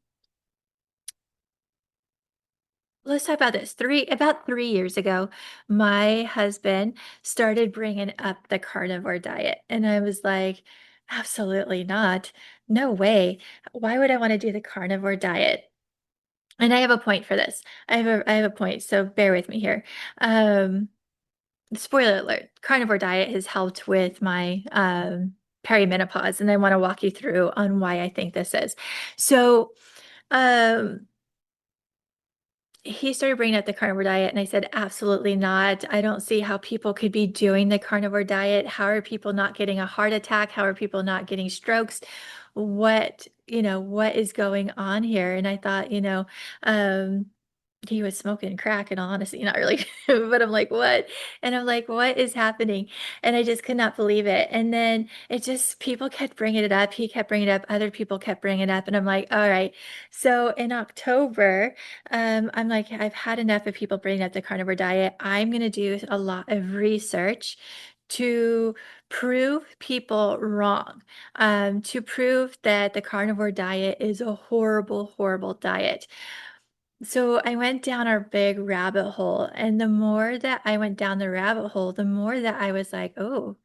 Speaker 1: let's talk about this. About 3 years ago, my husband started bringing up the carnivore diet, and I was like, absolutely not. No way. Why would I want to do the carnivore diet? And I have a point for this. I have a point, so bear with me here. Um, Spoiler alert, carnivore diet has helped with my perimenopause, and I want to walk you through on why I think this is. So, um, he started bringing up the carnivore diet, and I said, absolutely not. I don't see how people could be doing the carnivore diet. How are people not getting a heart attack? How are people not getting strokes? What is going on here? And I thought, um, he was smoking crack, in all honesty, not really, but I'm like, "What?" And I'm like, "What is happening?" And I just could not believe it, and then it just people kept bringing it up, he kept bringing it up, other people kept bringing it up, and I'm like, "Alright." So in October, I'm like, "I've had enough of people bringing up the carnivore diet. I'm gonna do a lot of research to prove people wrong, to prove that the carnivore diet is a horrible, horrible diet." So I went down our big rabbit hole, and the more that I went down the rabbit hole, the more that I was like, "Oh,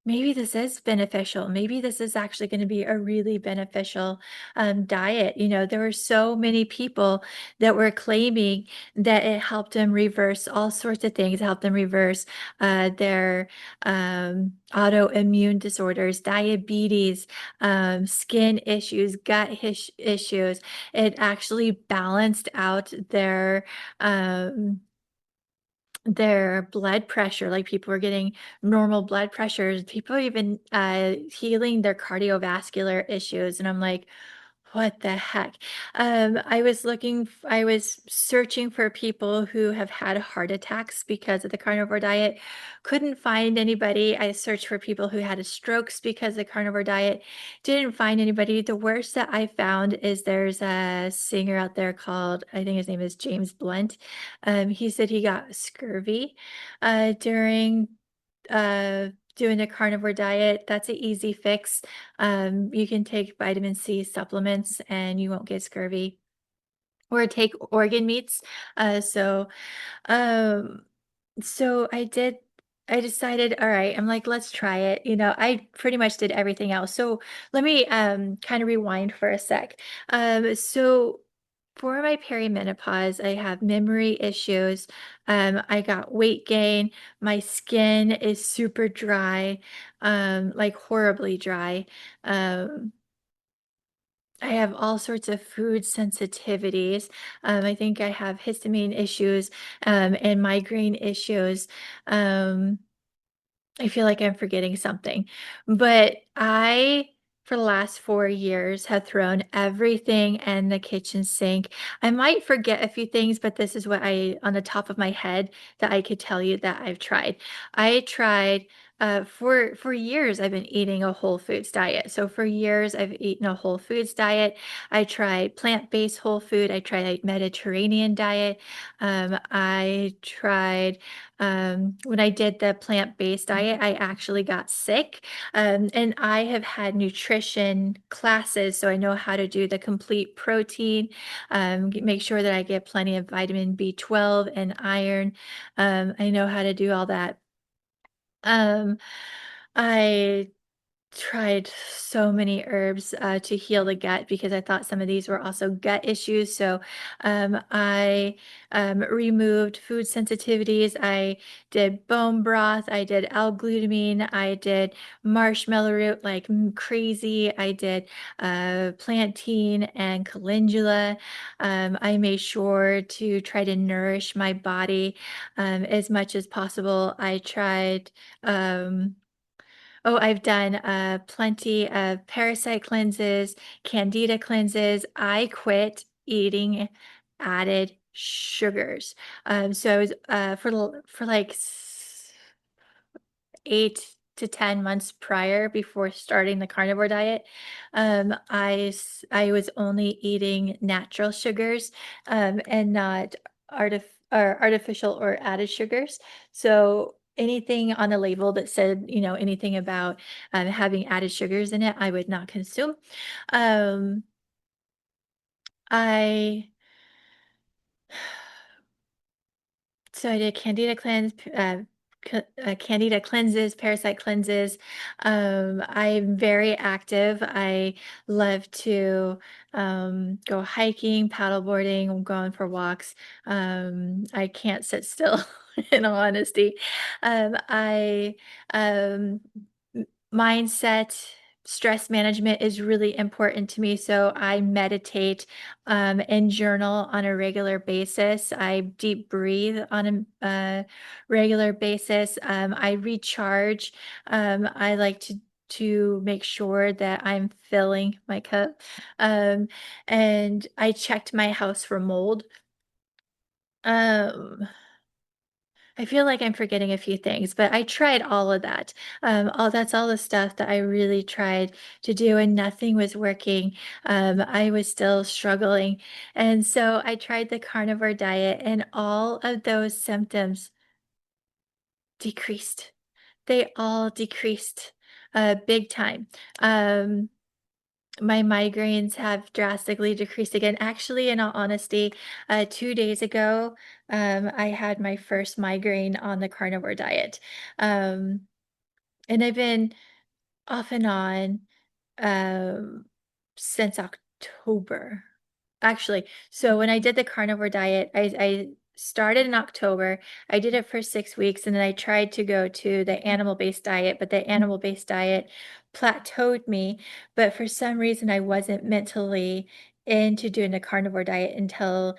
Speaker 1: maybe this is beneficial. Maybe this is actually going to be a really beneficial diet." There were so many people that were claiming that it helped them reverse all sorts of things, helped them reverse their autoimmune disorders, diabetes, skin issues, issues. It actually balanced out their blood pressure, like people were getting normal blood pressures, people are even healing their cardiovascular issues. And I'm like, what the heck? I was searching for people who have had heart attacks because of the carnivore diet. Couldn't find anybody. I searched for people who had strokes because of the carnivore diet. Didn't find anybody. The worst that I found is there's a singer out there called, I think his name is James Blunt. He said he got scurvy during doing a carnivore diet. That's an easy fix. You can take vitamin C supplements and you won't get scurvy, or take organ meats. Uh, so, um, so I decided, all right, I'm like, let's try it. I pretty much did everything else. So let me kind of rewind for a sec. So for my perimenopause, I have memory issues. I got weight gain. My skin is super dry, like horribly dry. Um, I have all sorts of food sensitivities. I think I have histamine issues, and migraine issues. Um, I feel like I'm forgetting something, but for the last 4 years, have thrown everything in the kitchen sink. I might forget a few things, but this is what on the top of my head, that I could tell you that I've tried. I tried, for years, I've been eating a whole foods diet. So for years, I've eaten a whole foods diet. I tried plant-based whole food. I tried a Mediterranean diet. I tried when I did the plant-based diet, I actually got sick. And I have had nutrition classes, so I know how to do the complete protein, make sure that I get plenty of vitamin B12 and iron. I know how to do all that. Um, I tried so many herbs to heal the gut because I thought some of these were also gut issues. So I removed food sensitivities. I did bone broth. I did L-glutamine. I did marshmallow root like crazy. I did plantain and calendula. I made sure to try to nourish my body as much as possible. I tried. Oh, I've done, plenty of parasite cleanses, candida cleanses. I quit eating added sugars. So I was, for like 8 to 10 months prior before starting the carnivore diet, I was only eating natural sugars, and not artificial or added sugars. So anything on the label that said, anything about having added sugars in it, I would not consume. Um, I So I did candida candida cleanses, parasite cleanses. I'm very active. I love to go hiking, paddleboarding, going for walks. I can't sit still, in all honesty. I um, mindset, stress management is really important to me. So I meditate and journal on a regular basis. I deep breathe on a regular basis. I recharge. I like to make sure that I'm filling my cup. Um, and I checked my house for mold. Um, I feel like I'm forgetting a few things, but I tried all of that. That's all the stuff that I really tried to do, and nothing was working. I was still struggling. And so I tried the carnivore diet, and all of those symptoms decreased. They all decreased big time. Um, my migraines have drastically decreased again. Actually, in all honesty, 2 days ago, I had my first migraine on the carnivore diet. Um, and I've been off and on um, since October. Actually, so when I did the carnivore diet, I started in October. I did it for 6 weeks, and then I tried to go to the animal-based diet, but the animal-based diet plateaued me. But for some reason, I wasn't mentally into doing the carnivore diet until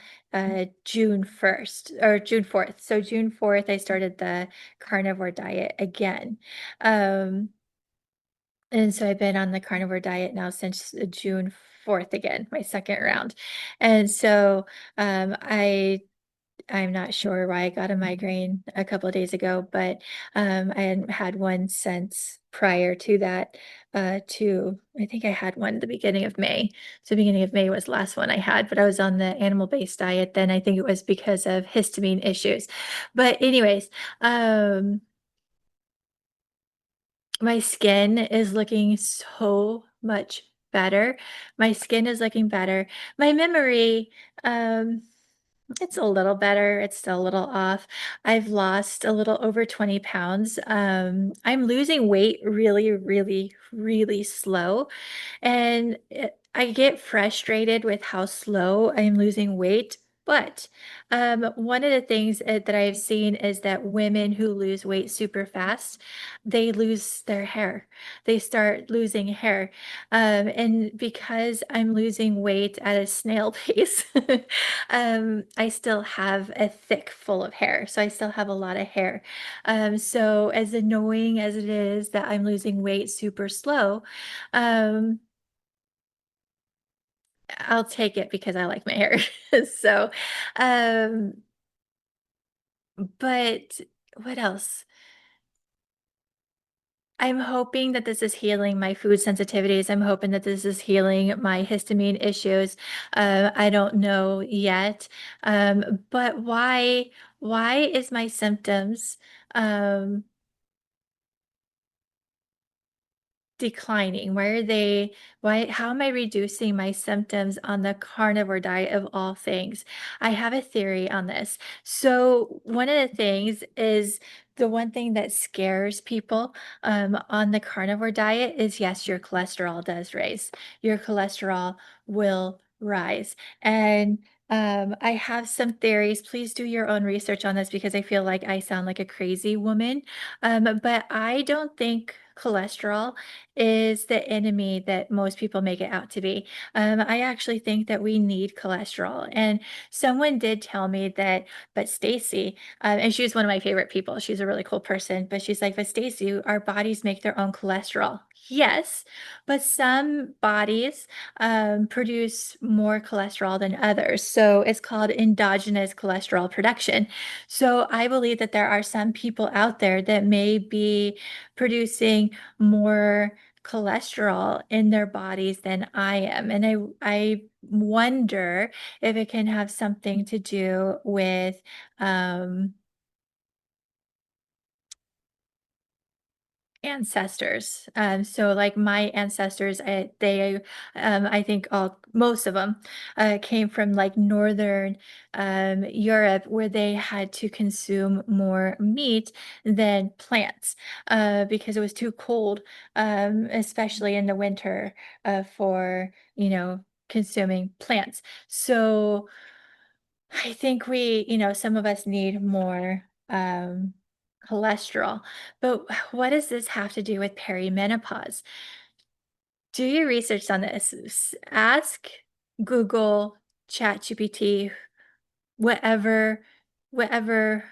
Speaker 1: June 1st or June 4th. So June 4th, I started the carnivore diet again. Um, and so I've been on the carnivore diet now since June 4th again, my second round. And so I'm not sure why I got a migraine a couple of days ago, but I hadn't had one since prior to that. I think I had one at the beginning of May. So beginning of May was the last one I had, but I was on the animal-based diet then. I think it was because of histamine issues. But anyways, my skin is looking so much better. My skin is looking better. My memory, um, It's a little better. It's still a little off. I've lost a little over 20 pounds. I'm losing weight really, really, really slow. And I get frustrated with how slow I'm losing weight. But one of the things that I've seen is that women who lose weight super fast, they lose their hair. They start losing hair. And because I'm losing weight at a snail pace, I still have a thick full of hair. So I still have a lot of hair. So as annoying as it is that I'm losing weight super slow, um, I'll take it because I like my hair. So, um, but what else? I'm hoping that this is healing my food sensitivities. I'm hoping that this is healing my histamine issues. I don't know yet. But why is my symptoms, um, declining? Why are they how am I reducing my symptoms on the carnivore diet of all things? I have a theory on this. So one of the things is the one thing that scares people on the carnivore diet is yes, your cholesterol does raise. Your cholesterol will rise. And I have some theories. Please do your own research on this because I feel like I sound like a crazy woman. But I don't think cholesterol is the enemy that most people make it out to be. I actually think that we need cholesterol. And someone did tell me that, but Stacy, and she was one of my favorite people. She's a really cool person, but she's like, but Stacy, our bodies make their own cholesterol. Yes, but some bodies produce more cholesterol than others. So it's called endogenous cholesterol production. So I believe that there are some people out there that may be producing more cholesterol in their bodies than I am. And I wonder if it can have something to do with ancestors. So like my ancestors, I think most of them came from like northern Europe, where they had to consume more meat than plants because it was too cold, especially in the winter, for consuming plants. So I think some of us need more cholesterol. But what does this have to do with perimenopause? Do your research on this. Ask Google, ChatGPT, whatever, whatever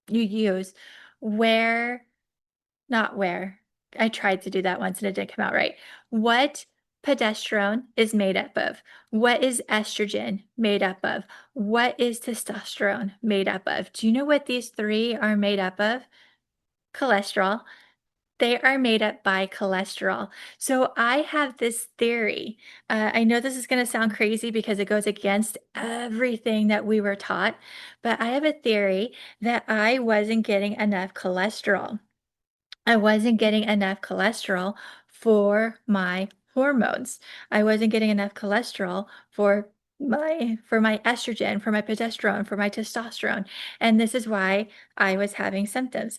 Speaker 1: you use, where not where. I tried to do that once and it didn't come out right. What progesterone is made up of? What is estrogen made up of? What is testosterone made up of? Do you know what these three are made up of? Cholesterol. They are made up by cholesterol. So I have this theory. I know this is going to sound crazy because it goes against everything that we were taught, but I have a theory that I wasn't getting enough cholesterol. I wasn't getting enough cholesterol for my hormones. I wasn't getting enough cholesterol for my estrogen, for my progesterone, for my testosterone. And this is why I was having symptoms.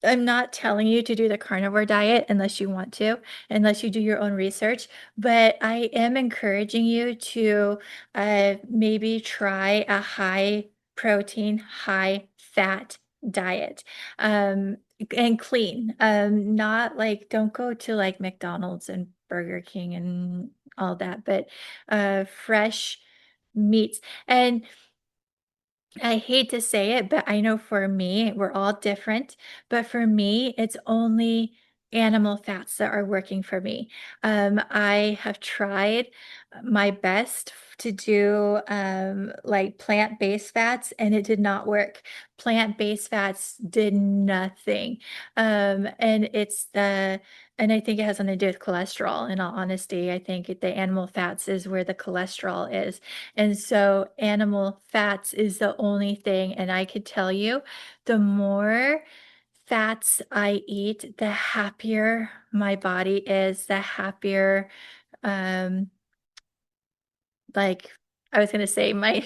Speaker 1: I'm not telling you to do the carnivore diet unless you want to, unless you do your own research, but I am encouraging you to maybe try a high protein, high fat diet. Um, and clean. Not like don't go to like McDonald's and Burger King and all that, but fresh meats. And I hate to say it, but I know for me, we're all different, but for me, it's only animal fats that are working for me. I have tried my best to do like plant-based fats, and it did not work. Plant-based fats did nothing. And I think it has something to do with cholesterol. In all honesty, I think the animal fats is where the cholesterol is. And so animal fats is the only thing. And I could tell you, the more fats I eat, the happier my body is, the happier, um, like I was gonna say, my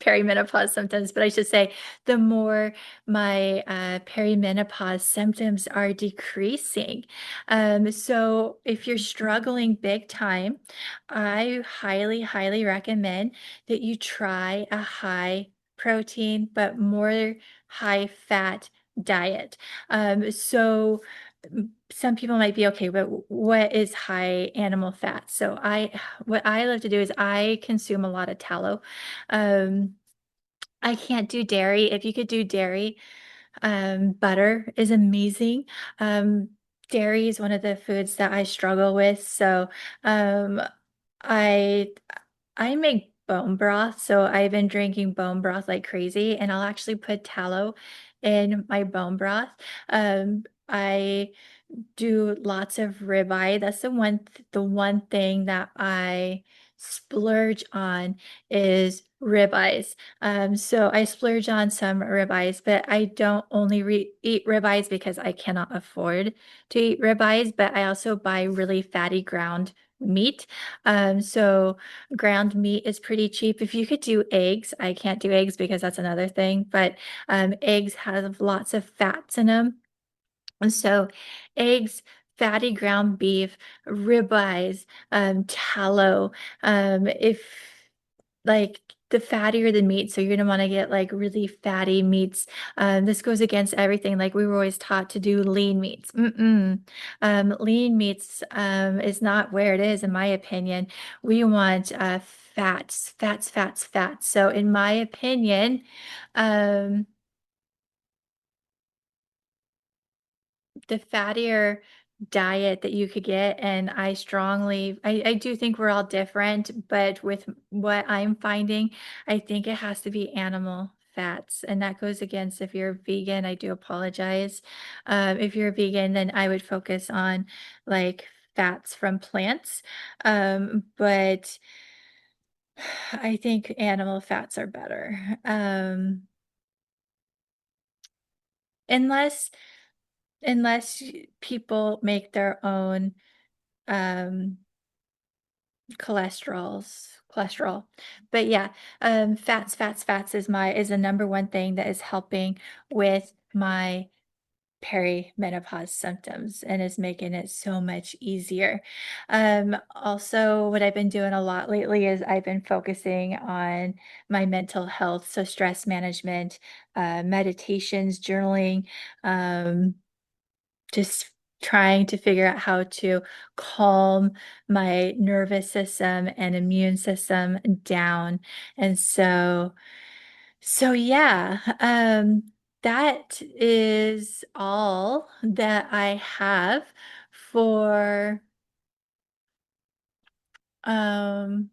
Speaker 1: perimenopause symptoms, but I should say the more my perimenopause symptoms are decreasing. So if you're struggling big time, I highly, highly recommend that you try a high protein, but more high fat diet. Some people might be okay, but what is high animal fat? What I love to do is I consume a lot of tallow. Um, I can't do dairy. If you could do dairy, butter is amazing. Um, Dairy is one of the foods that I struggle with. Um, I I make bone broth, so I've been drinking bone broth like crazy, and I'll actually put tallow in my bone broth. I do lots of ribeye. That's the one thing that I splurge on is ribeyes. So I splurge on some ribeyes, but I don't only eat ribeyes because I cannot afford to eat ribeyes, but I also buy really fatty ground meat. So ground meat is pretty cheap. If you could do eggs, I can't do eggs because that's another thing, but eggs have lots of fats in them. And so eggs, fatty ground beef, ribeyes, tallow, if like the fattier the meat, so you're gonna wanna get like really fatty meats. This goes against everything. Like we were always taught to do lean meats. Lean meats is not where it is, in my opinion. We want fats, fats, fats, fats. So in my opinion, um, the fattier diet that you could get, and I do think we're all different, but with what I'm finding, I think it has to be animal fats, and that goes against if you're vegan, I do apologize. If you're a vegan, then I would focus on like fats from plants. But I think animal fats are better. Unless people make their own um cholesterol. But yeah, fats is the number one thing that is helping with my perimenopause symptoms and is making it so much easier. Also, what I've been doing a lot lately is I've been focusing on my mental health, so stress management, meditations, journaling, um, just trying to figure out how to calm my nervous system and immune system down. And so yeah, that is all that I have for um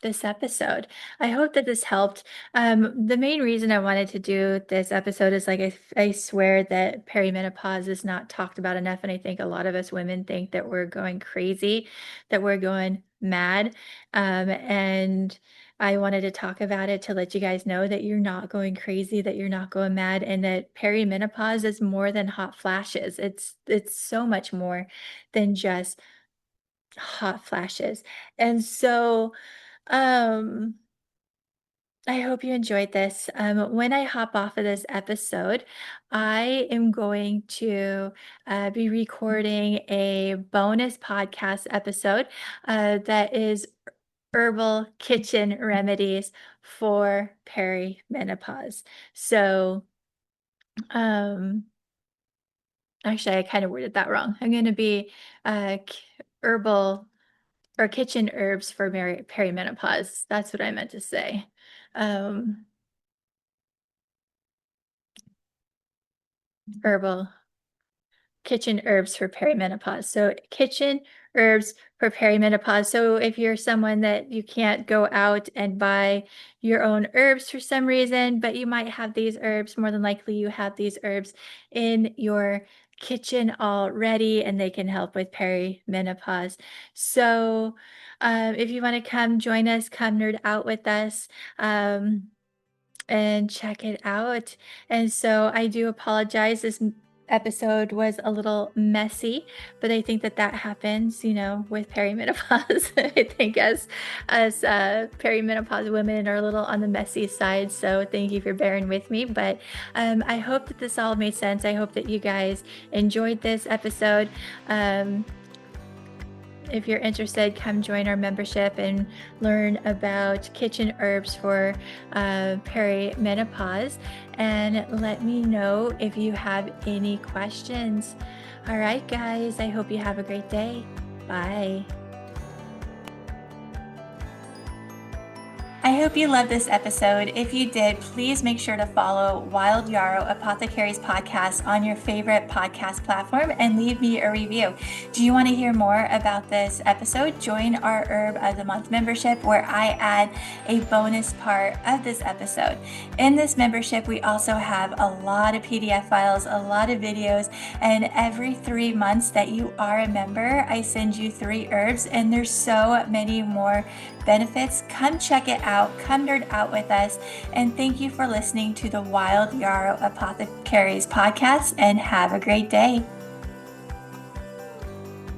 Speaker 1: this episode. I hope that this helped. The main reason I wanted to do this episode is like I swear that perimenopause is not talked about enough, and I think a lot of us women think that we're going crazy, that we're going mad. And I wanted to talk about it to let you guys know that you're not going crazy, that you're not going mad, and that perimenopause is more than hot flashes. It's so much more than just hot flashes. And so um, I hope you enjoyed this. When I hop off of this episode, I am going to be recording a bonus podcast episode that is herbal kitchen remedies for perimenopause. So, um, actually, I kind of worded that wrong. I'm going to be herbal or kitchen herbs for perimenopause. That's what I meant to say. Um, Herbal kitchen herbs for perimenopause. So kitchen herbs for perimenopause. So if you're someone that you can't go out and buy your own herbs for some reason, but you might have these herbs, more than likely you have these herbs in your kitchen already, and they can help with perimenopause. So if you want to come join us, come nerd out with us. And check it out. And so I do apologize. This episode was a little messy, but I think that happens, with perimenopause. I think as perimenopause women are a little on the messy side, so thank you for bearing with me. But I hope that this all made sense. I hope that you guys enjoyed this episode. If you're interested, come join our membership and learn about kitchen herbs for perimenopause, and let me know if you have any questions. All right, guys, I hope you have a great day. Bye. I hope you loved this episode. If you did, please make sure to follow Wild Yarrow Apothecaries podcast on your favorite podcast platform and leave me a review. Do you want to hear more about this episode? Join our Herb of the Month membership, where I add a bonus part of this episode. In this membership, we also have a lot of PDF files, a lot of videos, and every 3 months that you are a member, I send you 3 herbs, and there's so many more benefits. Come check it out. Come nerd out with us. And thank you for listening to the Wild Yarrow Apothecaries podcast, and have a great day.